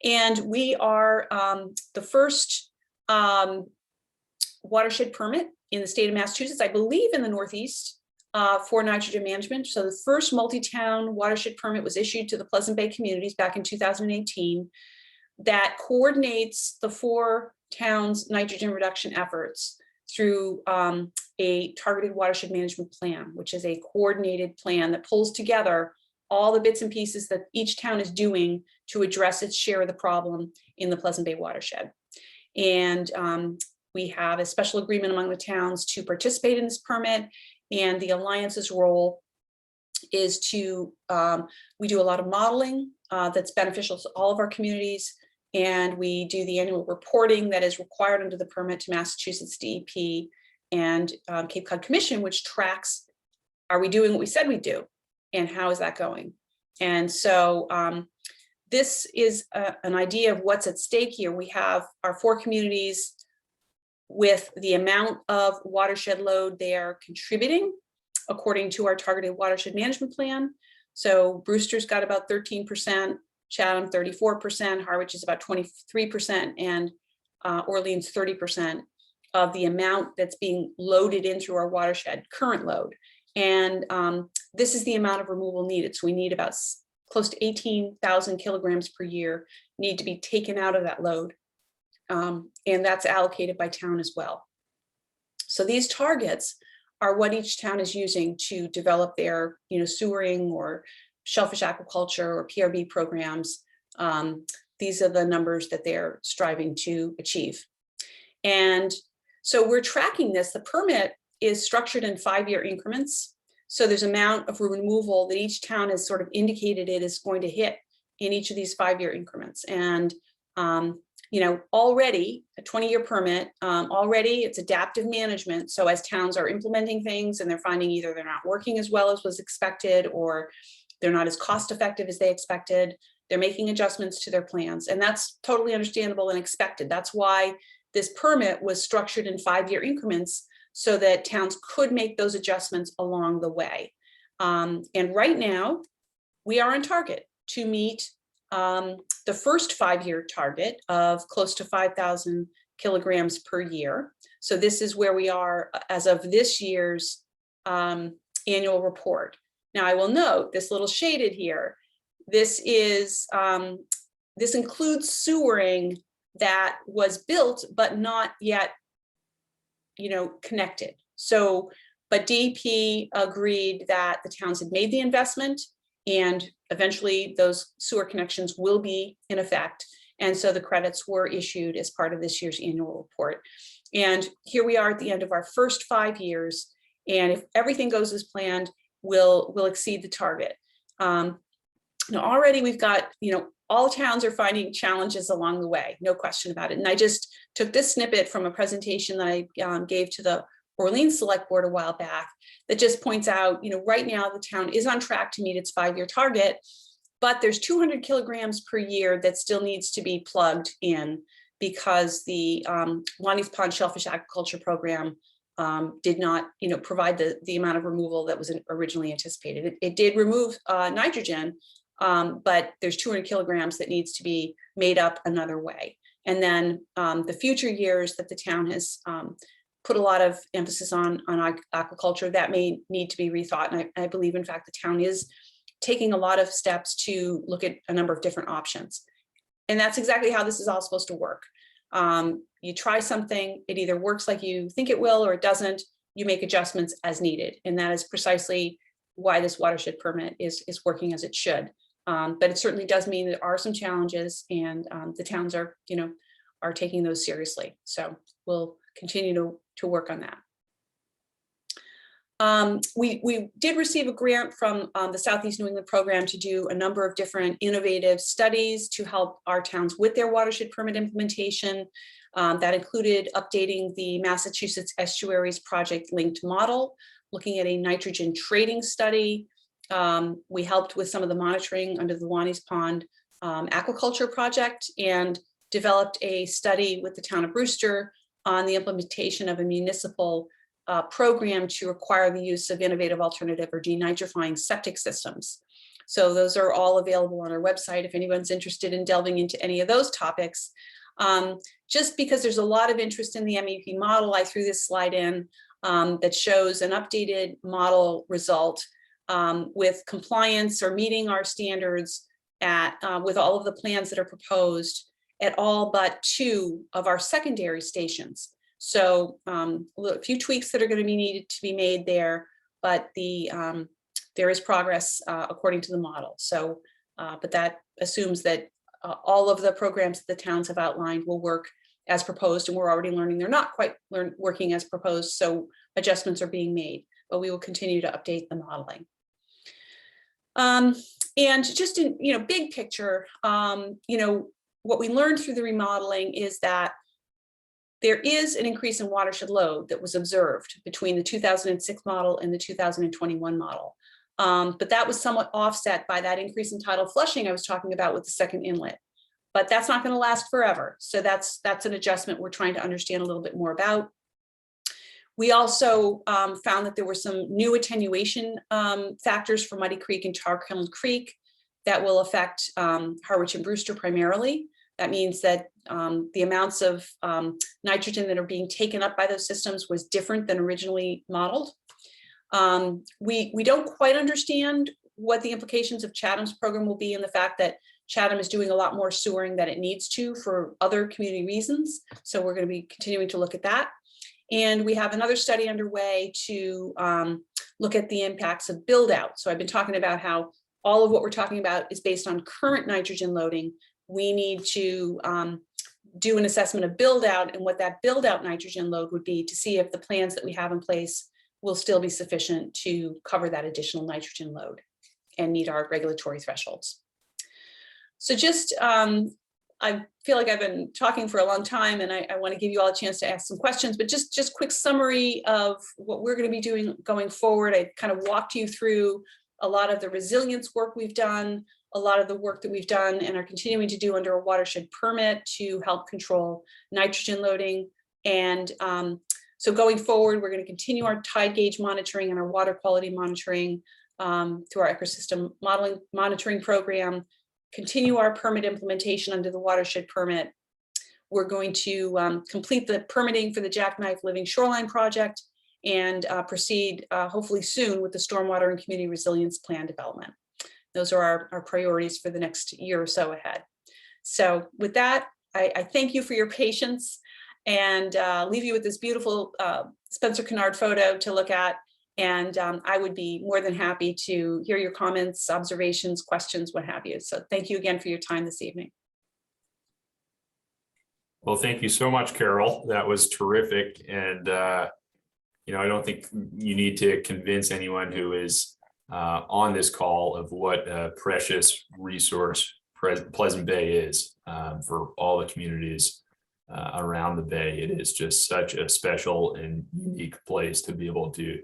And we are the first watershed permit in the state of Massachusetts, I believe in the Northeast, for nitrogen management. So the first multi-town watershed permit was issued to the Pleasant Bay communities back in 2018 that coordinates the 4 towns' nitrogen reduction efforts through a targeted watershed management plan, which is a coordinated plan that pulls together all the bits and pieces that each town is doing to address its share of the problem in the Pleasant Bay watershed. And we have a special agreement among the towns to participate in this permit, and the Alliance's role is to, we do a lot of modeling that's beneficial to all of our communities, and we do the annual reporting that is required under the permit to Massachusetts DEP and Cape Cod Commission, which tracks, are we doing what we said we'd do, and how is that going? And so this is an idea of what's at stake here. We have our 4 communities with the amount of watershed load they are contributing according to our targeted watershed management plan. So Brewster's got about 13%, Chatham 34%, Harwich is about 23%, and Orleans 30% of the amount that's being loaded in through our watershed, current load. And this is the amount of removal needed. So we need about close to 18,000 kilograms per year need to be taken out of that load. and that's allocated by town as well. So these targets are what each town is using to develop their, sewering or shellfish aquaculture or PRB programs. These are the numbers that they're striving to achieve. And so we're tracking this. The permit is structured in 5-year increments. So there's amount of removal that each town has sort of indicated it is going to hit in each of these 5-year increments. And already a 20-year permit, already it's adaptive management. So as towns are implementing things and they're finding either they're not working as well as was expected, or they're not as cost effective as they expected, they're making adjustments to their plans. And that's totally understandable and expected. That's why this permit was structured in 5-year increments so that towns could make those adjustments along the way. And right now we are on target to meet the first 5-year target of close to 5,000 kilograms per year. So this is where we are as of this year's annual report. Now I will note this little shaded here. This is this includes sewering that was built but not yet, connected. So, but DEP agreed that the towns had made the investment, and eventually those sewer connections will be in effect. And so the credits were issued as part of this year's annual report. And here we are at the end of our first 5 years. And if everything goes as planned, we'll exceed the target. Now already we've got, all towns are finding challenges along the way, no question about it. And I just took this snippet from a presentation that I gave to the Orleans Select Board a while back that just points out, right now the town is on track to meet its 5-year target, but there's 200 kilograms per year that still needs to be plugged in because the Lonnie's Pond Shellfish Aquaculture Program did not, provide the amount of removal that was originally anticipated. It did remove nitrogen, but there's 200 kilograms that needs to be made up another way. And then the future years that the town has put a lot of emphasis on aquaculture, that may need to be rethought. And I believe, in fact, the town is taking a lot of steps to look at a number of different options. And that's exactly how this is all supposed to work. You try something, it either works like you think it will or it doesn't, you make adjustments as needed. And that is precisely why this watershed permit is working as it should. But it certainly does mean there are some challenges, and the towns are, are taking those seriously. So we'll continue to work on that. We did receive a grant from the Southeast New England program to do a number of different innovative studies to help our towns with their watershed permit implementation. That included updating the Massachusetts Estuaries Project linked model, looking at a nitrogen trading study. We helped with some of the monitoring under the Lonnie's Pond aquaculture project, and developed a study with the town of Brewster on the implementation of a municipal program to require the use of innovative alternative or denitrifying septic systems. So those are all available on our website if anyone's interested in delving into any of those topics. Just because there's a lot of interest in the MEP model, I threw this slide in that shows an updated model result with compliance or meeting our standards with all of the plans that are proposed at all but 2 of our secondary stations. So a few tweaks that are going to be needed to be made there, but there is progress according to the model. So, but that assumes that all of the programs that the towns have outlined will work as proposed, and we're already learning they're not quite working as proposed, so adjustments are being made, but we will continue to update the modeling. And just in big picture, what we learned through the remodeling is that there is an increase in watershed load that was observed between the 2006 model and the 2021 model. But that was somewhat offset by that increase in tidal flushing I was talking about with the second inlet. But that's not going to last forever. So that's an adjustment we're trying to understand a little bit more about. We also found that there were some new attenuation factors for Muddy Creek and Tarkiln Creek that will affect Harwich and Brewster primarily. That means that the amounts of nitrogen that are being taken up by those systems was different than originally modeled. We don't quite understand what the implications of Chatham's program will be, and the fact that Chatham is doing a lot more sewering than it needs to for other community reasons. So we're going to be continuing to look at that. And we have another study underway to look at the impacts of build out. So I've been talking about how all of what we're talking about is based on current nitrogen loading. We need to do an assessment of build out and what that build out nitrogen load would be to see if the plans that we have in place will still be sufficient to cover that additional nitrogen load and meet our regulatory thresholds. So just, I feel like I've been talking for a long time and I want to give you all a chance to ask some questions, but just quick summary of what we're going to be doing going forward. I kind of walked you through a lot of the resilience work we've done, a lot of the work that we've done and are continuing to do under a watershed permit to help control nitrogen loading. And so going forward, we're going to continue our tide gauge monitoring and our water quality monitoring through our ecosystem monitoring program, continue our permit implementation under the watershed permit. We're going to complete the permitting for the Jackknife Living Shoreline project and proceed hopefully soon with the stormwater and community resilience plan development. Those are our priorities for the next year or so ahead. So with that, I thank you for your patience and leave you with this beautiful Spencer Kennard photo to look at. And I would be more than happy to hear your comments, observations, questions, what have you. So thank you again for your time this evening. Well, thank you so much, Carole. That was terrific. And, you know, I don't think you need to convince anyone who is on this call of what a precious resource Pleasant Bay is for all the communities around the Bay. It is just such a special and unique place to be able to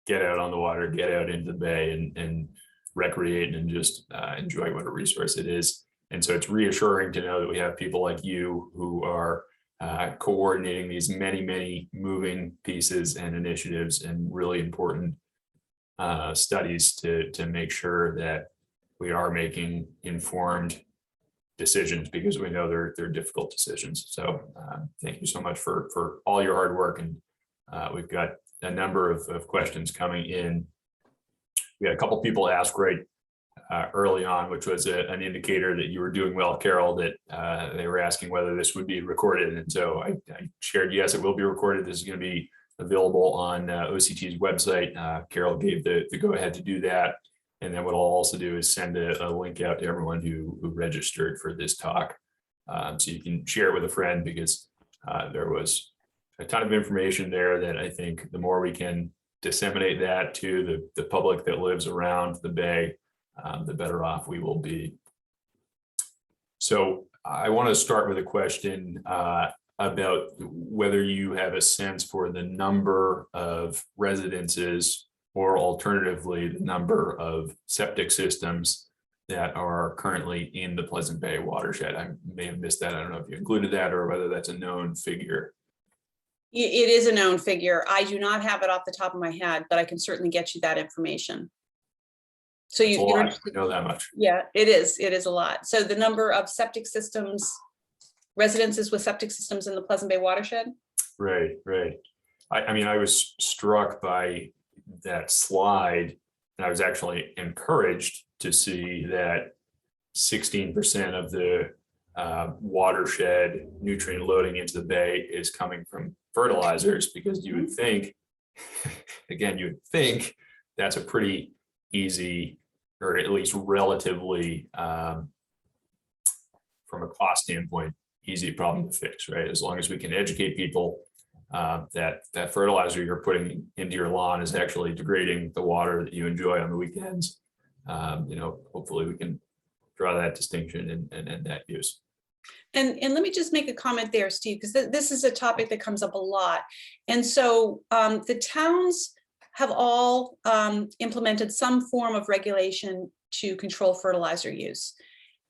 get out on the water, get out into the Bay and recreate and just enjoy what a resource it is. And so it's reassuring to know that we have people like you who are coordinating these many moving pieces and initiatives and really important studies to make sure that we are making informed decisions, because we know they're difficult decisions. So thank you so much for all your hard work. And we've got a number of questions coming in. We had a couple people ask right early on, which was an indicator that you were doing well, Carole, that they were asking whether this would be recorded. And so I shared, yes, it will be recorded. This is going to be available on OCT's website. Carole gave the go ahead to do that. And then what I'll also do is send a link out to everyone who registered for this talk. So you can share it with a friend, because there was a ton of information there that I think the more we can disseminate that to the public that lives around the Bay, the better off we will be. So I want to start with a question about whether you have a sense for the number of residences, or alternatively, the number of septic systems that are currently in the Pleasant Bay watershed. I may have missed that. I don't know if you included that or whether that's a known figure. It is a known figure. I do not have it off the top of my head, but I can certainly get you that information. So you know that much. Yeah, it is. It is a lot. So the number of septic systems, residences with septic systems in the Pleasant Bay watershed. Right. I mean, I was struck by that slide, and I was actually encouraged to see that 16% of the watershed nutrient loading into the Bay is coming from fertilizers, because you would think, again, you would think that's a pretty easy, or at least relatively, from a cost standpoint, easy problem to fix, right? As long as we can educate people that fertilizer you're putting into your lawn is actually degrading the water that you enjoy on the weekends. You know, hopefully we can draw that distinction and end that use. And let me just make a comment there, Steve, because this is a topic that comes up a lot. And so the towns have all implemented some form of regulation to control fertilizer use.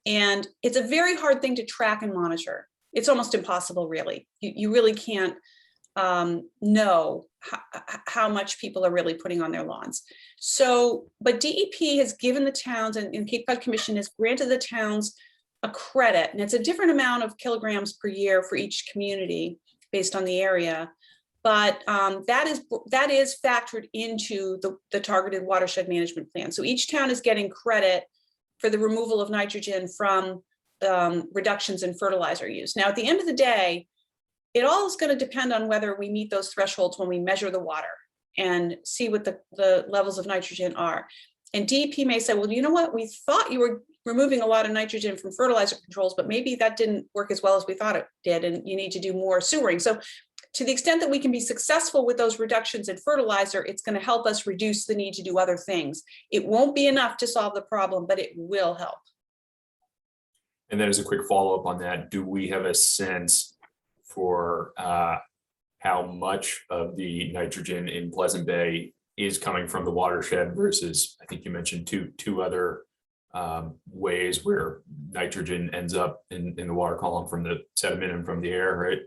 And it's a very hard thing to track and monitor. It's almost impossible, really. You really can't know how much people are really putting on their lawns. So, but DEP has given the towns, and Cape Cod Commission has granted the towns a credit, and it's a different amount of kilograms per year for each community based on the area. But that is factored into the targeted watershed management plan. So each town is getting credit for the removal of nitrogen from reductions in fertilizer use. Now, at the end of the day, it all is going to depend on whether we meet those thresholds when we measure the water and see what the levels of nitrogen are. And DEP may say, well, you know what, we thought you were removing a lot of nitrogen from fertilizer controls, but maybe that didn't work as well as we thought it did, and you need to do more sewering. So to the extent that we can be successful with those reductions in fertilizer, it's going to help us reduce the need to do other things. It won't be enough to solve the problem, but it will help. And then as a quick follow-up on that, do we have a sense for how much of the nitrogen in Pleasant Bay is coming from the watershed versus, I think you mentioned two other ways where nitrogen ends up in the water column from the sediment and from the air, right?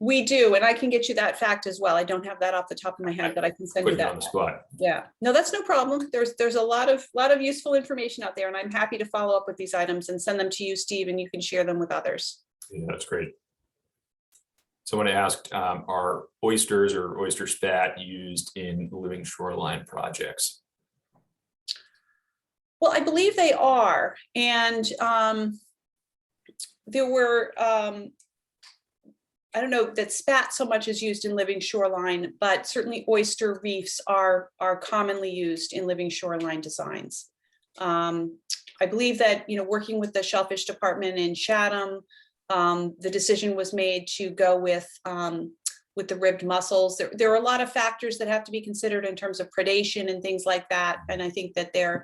We do, and I can get you that fact as well. I don't have that off the top of my head, but I can send you that on the spot. Yeah, no, that's no problem. There's a lot of useful information out there, and I'm happy to follow up with these items and send them to you, Steve, and you can share them with others. Yeah, that's great. Someone asked, are oysters or oyster spat used in living shoreline projects? Well, I believe they are, and there were, I don't know that spat so much is used in living shoreline, but certainly oyster reefs are commonly used in living shoreline designs. I believe that, working with the shellfish department in Chatham, the decision was made to go with the ribbed mussels. There are a lot of factors that have to be considered in terms of predation and things like that. And I think that the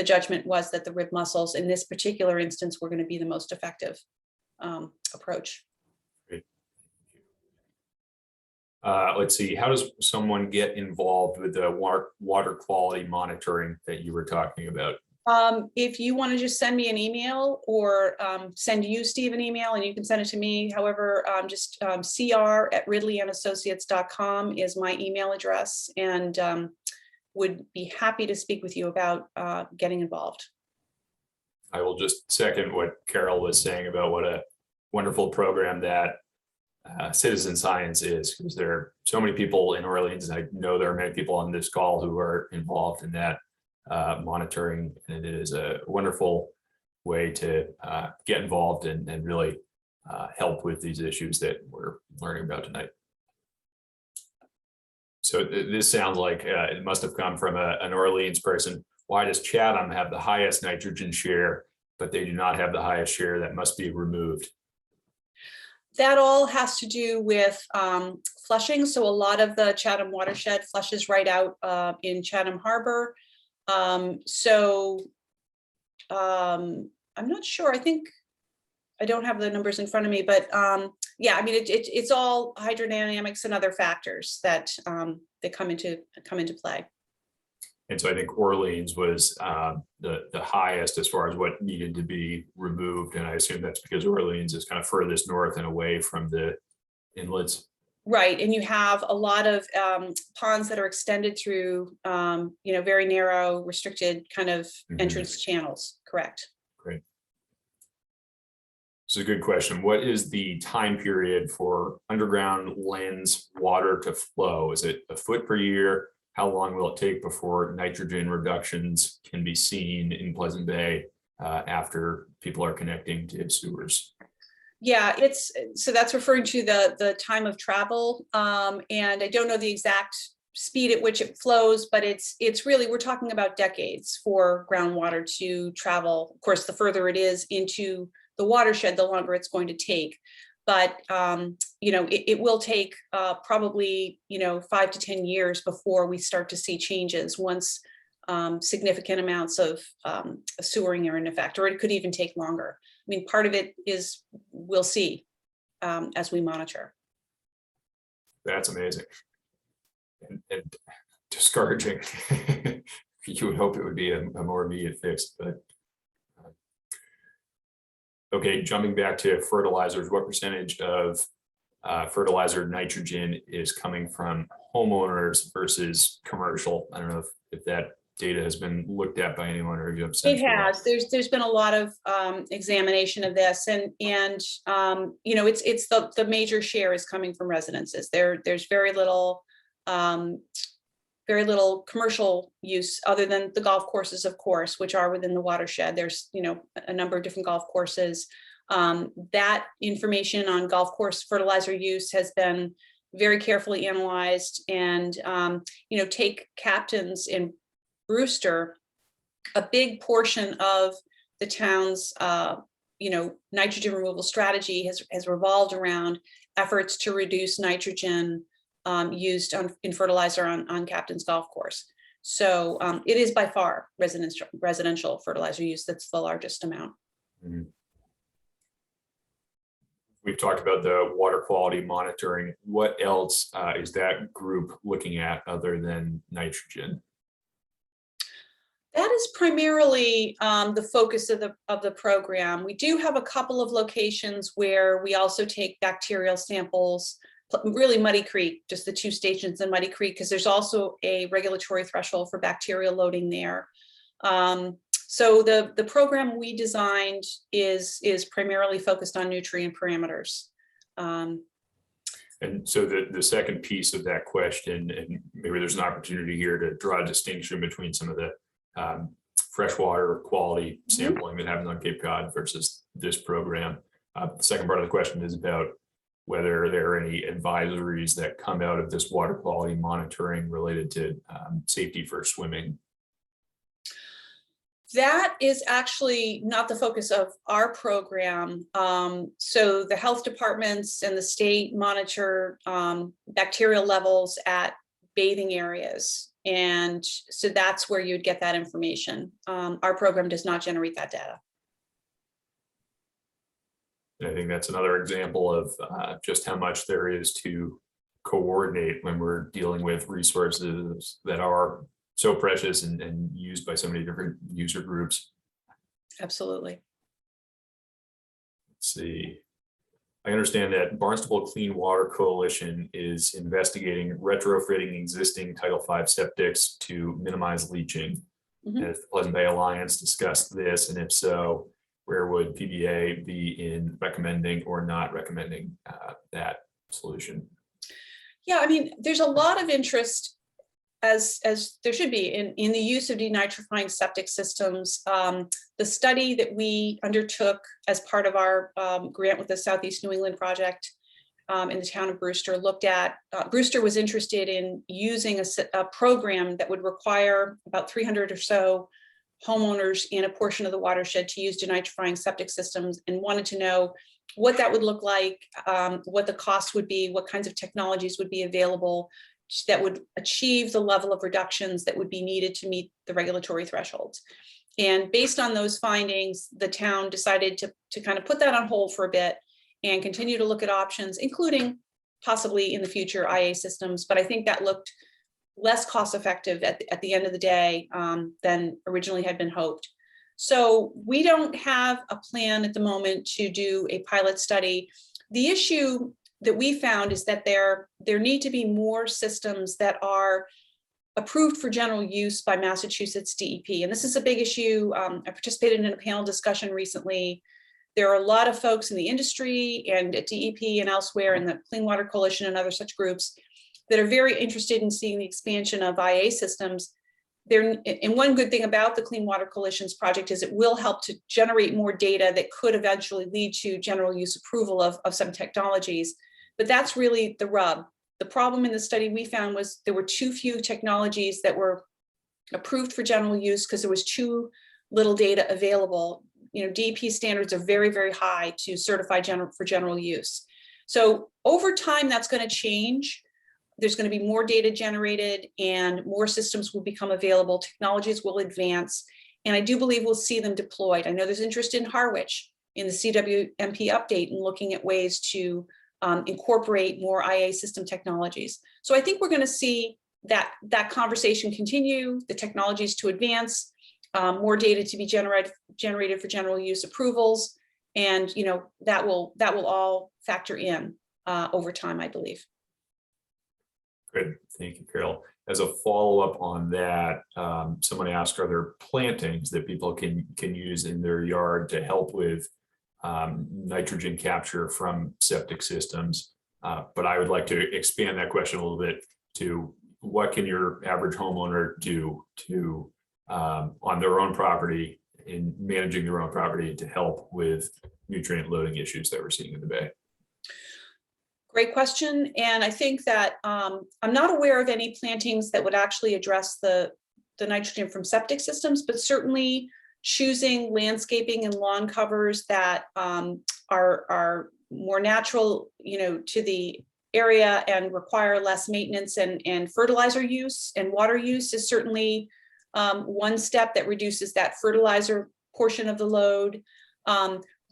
judgment was that the ribbed mussels in this particular instance were going to be the most effective approach. Great. Let's see, how does someone get involved with the water quality monitoring that you were talking about? If you want to just send me an email or send you, Steve, an email, and you can send it to me. However, just cr@ridleyandassociates.com is my email address, and would be happy to speak with you about getting involved. I will just second what Carole was saying about what a wonderful program that citizen science is, because there are so many people in Orleans, and I know there are many people on this call who are involved in that monitoring, and it is a wonderful way to get involved and really help with these issues that we're learning about tonight. So this sounds like it must have come from an Orleans person. Why does Chatham have the highest nitrogen share, but they do not have the highest share that must be removed? That all has to do with flushing. So a lot of the Chatham watershed flushes right out in Chatham Harbor. I'm not sure. I think I don't have the numbers in front of me, but yeah, I mean, it's all hydrodynamics and other factors that come into play. And so I think Orleans was the highest as far as what needed to be removed. And I assume that's because Orleans is kind of furthest north and away from the inlets. Right, and you have a lot of ponds that are extended through, very narrow, restricted kind of entrance channels. Correct. Great. This is a good question. What is the time period for underground lens water to flow? Is it a foot per year? How long will it take before nitrogen reductions can be seen in Pleasant Bay after people are connecting to sewers? Yeah, so that's referring to the time of travel, and I don't know the exact speed at which it flows, but it's really, we're talking about decades for groundwater to travel. Of course, the further it is into the watershed, the longer it's going to take. But it will take probably 5 to 10 years before we start to see changes once significant amounts of sewering are in effect, or it could even take longer. I mean, part of it is we'll see as we monitor. That's amazing and discouraging. You would hope it would be a more immediate fix, but okay, jumping back to fertilizers, what percentage of fertilizer nitrogen is coming from homeowners versus commercial? I don't know if that data has been looked at by anyone, or you have sense. It has. There's been a lot of examination of this, and it's the major share is coming from residences. There's very little very little commercial use other than the golf courses, of course, which are within the watershed. There's, a number of different golf courses. That information on golf course fertilizer use has been very carefully analyzed, and, take Captain's in Brewster, a big portion of the town's, nitrogen removal strategy has revolved around efforts to reduce nitrogen used in fertilizer on Captain's golf course. So it is by far residential fertilizer use that's the largest amount. Mm-hmm. We've talked about the water quality monitoring. What else is that group looking at other than nitrogen? That is primarily the focus of the program. We do have a couple of locations where we also take bacterial samples, really Muddy Creek, just the 2 stations in Muddy Creek, because there's also a regulatory threshold for bacterial loading there. So the program we designed is primarily focused on nutrient parameters. And so the second piece of that question, and maybe there's an opportunity here to draw a distinction between some of the freshwater quality sampling that happens on Cape Cod versus this program. The second part of the question is about whether there are any advisories that come out of this water quality monitoring related to safety for swimming. That is actually not the focus of our program. So the health departments and the state monitor bacterial levels at bathing areas. And so that's where you'd get that information. Our program does not generate that data. I think that's another example of just how much there is to coordinate when we're dealing with resources that are so precious and used by so many different user groups. Absolutely. Let's see. I understand that Barnstable Clean Water Coalition is investigating retrofitting existing Title V septics to minimize leaching. Has the Pleasant Bay Alliance discussed this? And if so, where would PBA be in recommending or not recommending that solution? Yeah, I mean, there's a lot of interest, as there should be, in the use of denitrifying septic systems. The study that we undertook as part of our grant with the Southeast New England Project in the town of Brewster looked at, Brewster was interested in using a program that would require about 300 or so homeowners in a portion of the watershed to use denitrifying septic systems, and wanted to know what that would look like, what the cost would be, what kinds of technologies would be available that would achieve the level of reductions that would be needed to meet the regulatory thresholds. And based on those findings, the town decided to kind of put that on hold for a bit and continue to look at options, including possibly in the future IA systems. But I think that looked less cost effective at the end of the day than originally had been hoped. So we don't have a plan at the moment to do a pilot study. The issue that we found is that there need to be more systems that are approved for general use by Massachusetts DEP. And this is a big issue. I participated in a panel discussion recently. There are a lot of folks in the industry and at DEP and elsewhere in the Clean Water Coalition and other such groups that are very interested in seeing the expansion of IA systems. And one good thing about the Clean Water Coalition's project is it will help to generate more data that could eventually lead to general use approval of some technologies. But that's really the rub. The problem in the study we found was there were too few technologies that were approved for general use because there was too little data available. DEP standards are very, very high to certify for general use. So over time, that's going to change. There's going to be more data generated and more systems will become available. Technologies will advance. And I do believe we'll see them deployed. I know there's interest in Harwich in the CWMP update and looking at ways to incorporate more IA system technologies. So I think we're going to see that conversation continue, the technologies to advance, more data to be generated for general use approvals. And that will all factor in over time, I believe. Good, thank you, Carole. As a follow-up on that, someone asked, are there plantings that people can use in their yard to help with nitrogen capture from septic systems? But I would like to expand that question a little bit to, what can your average homeowner do to on their own property in managing their own property to help with nutrient loading issues that we're seeing in the bay? Great question. And I think that I'm not aware of any plantings that would actually address the nitrogen from septic systems, but certainly choosing landscaping and lawn covers that are more natural, to the area and require less maintenance and fertilizer use and water use is certainly one step that reduces that fertilizer portion of the load.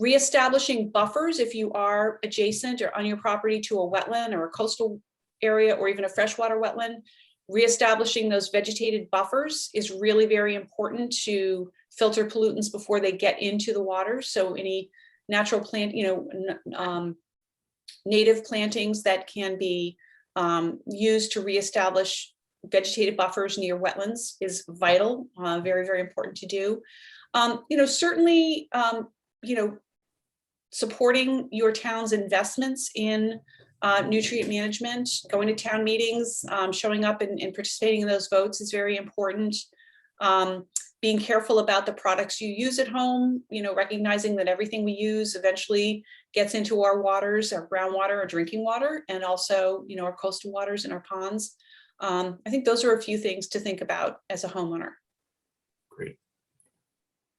Reestablishing buffers if you are adjacent or on your property to a wetland or a coastal area or even a freshwater wetland, reestablishing those vegetated buffers is really very important to filter pollutants before they get into the water. So any natural plant, native plantings that can be used to reestablish vegetated buffers near wetlands is vital, very, very important to do. Certainly, supporting your town's investments in nutrient management, going to town meetings, showing up and participating in those votes is very important. Being careful about the products you use at home, recognizing that everything we use eventually gets into our waters, our groundwater, our drinking water, and also, our coastal waters and our ponds. I think those are a few things to think about as a homeowner. Great.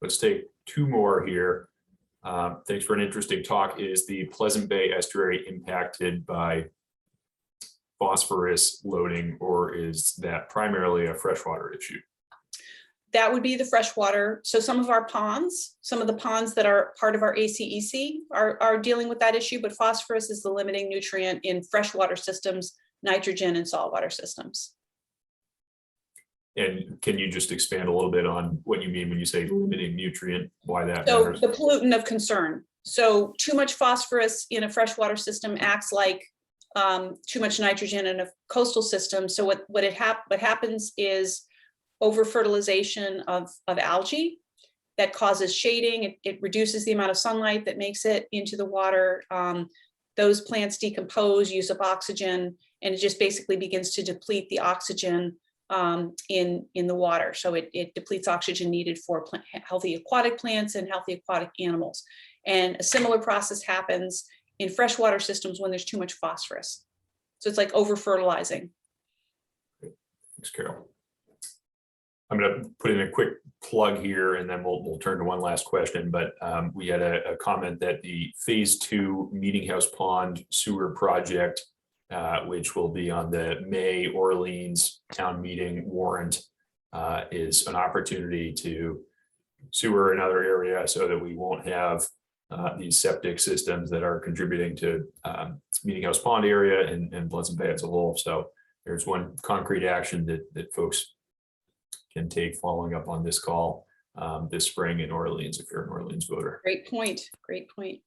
Let's take two more here. Thanks for an interesting talk. Is the Pleasant Bay estuary impacted by phosphorus loading, or is that primarily a freshwater issue? That would be the freshwater. So some of our ponds, some of the ponds that are part of our ACEC are dealing with that issue, but phosphorus is the limiting nutrient in freshwater systems, nitrogen and saltwater systems. And can you just expand a little bit on what you mean when you say limiting nutrient, why that So matters? the pollutant of concern. So too much phosphorus in a freshwater system acts like too much nitrogen in a coastal system. So what happens is over fertilization of algae that causes shading. It reduces the amount of sunlight that makes it into the water. Those plants decompose, use up oxygen, and it just basically begins to deplete the oxygen in the water. So it depletes oxygen needed for healthy aquatic plants and healthy aquatic animals. And a similar process happens in freshwater systems when there's too much phosphorus. So it's like over fertilizing. Thanks, Carol. I'm going to put in a quick plug here, and then we'll turn to one last question. But we had a comment that the phase 2 Meeting House Pond sewer project, which will be on the May Orleans town meeting warrant, is an opportunity to sewer another area so that we won't have these septic systems that are contributing to Meeting House Pond area and Pleasant Bay as a whole. So there's one concrete action that folks can take following up on this call this spring in Orleans, if you're an Orleans voter. Great point. Great point.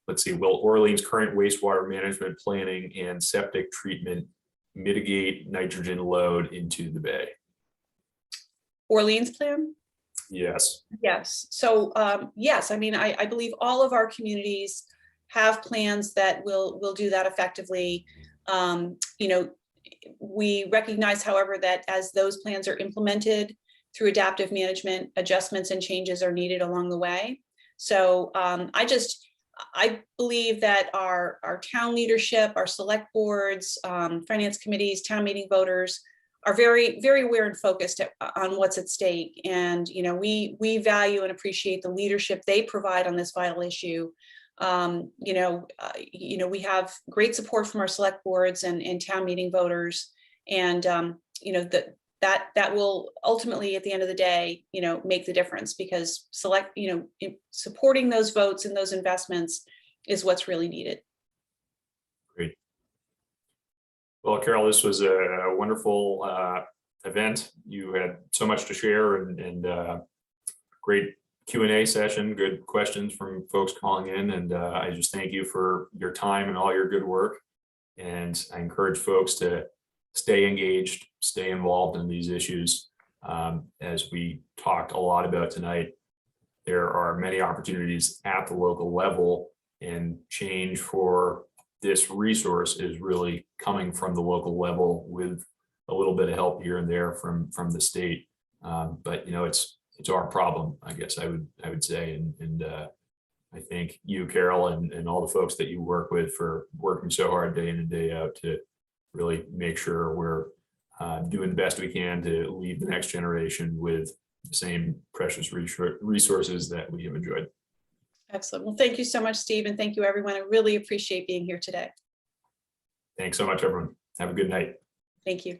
Let's see, will Orleans' current wastewater management planning and septic treatment mitigate nitrogen load into the bay? Orleans plan? Yes. Yes. So yes, I mean, I believe all of our communities have plans that will do that effectively. We recognize, however, that as those plans are implemented through adaptive management, adjustments and changes are needed along the way. So I believe that our town leadership, our select boards, finance committees, town meeting voters are very, very aware and focused on what's at stake. And, we value and appreciate the leadership they provide on this vital issue. We have great support from our select boards and town meeting voters. And, that will ultimately, at the end of the day, make the difference, because supporting those votes and those investments is what's really needed. Great. Well, Carol, this was a wonderful event. You had so much to share and great Q&A session, good questions from folks calling in. And I just thank you for your time and all your good work. And I encourage folks to stay engaged, stay involved in these issues. As we talked a lot about tonight, there are many opportunities at the local level, and change for this resource is really coming from the local level with a little bit of help here and there from the state. But it's our problem, I guess I would say. And I thank you, Carole, and all the folks that you work with for working so hard day in and day out to really make sure we're doing the best we can to leave the next generation with the same precious resources that we have enjoyed. Excellent. Well, thank you so much, Steve, and thank you, everyone. I really appreciate being here today. Thanks so much, everyone. Have a good night. Thank you.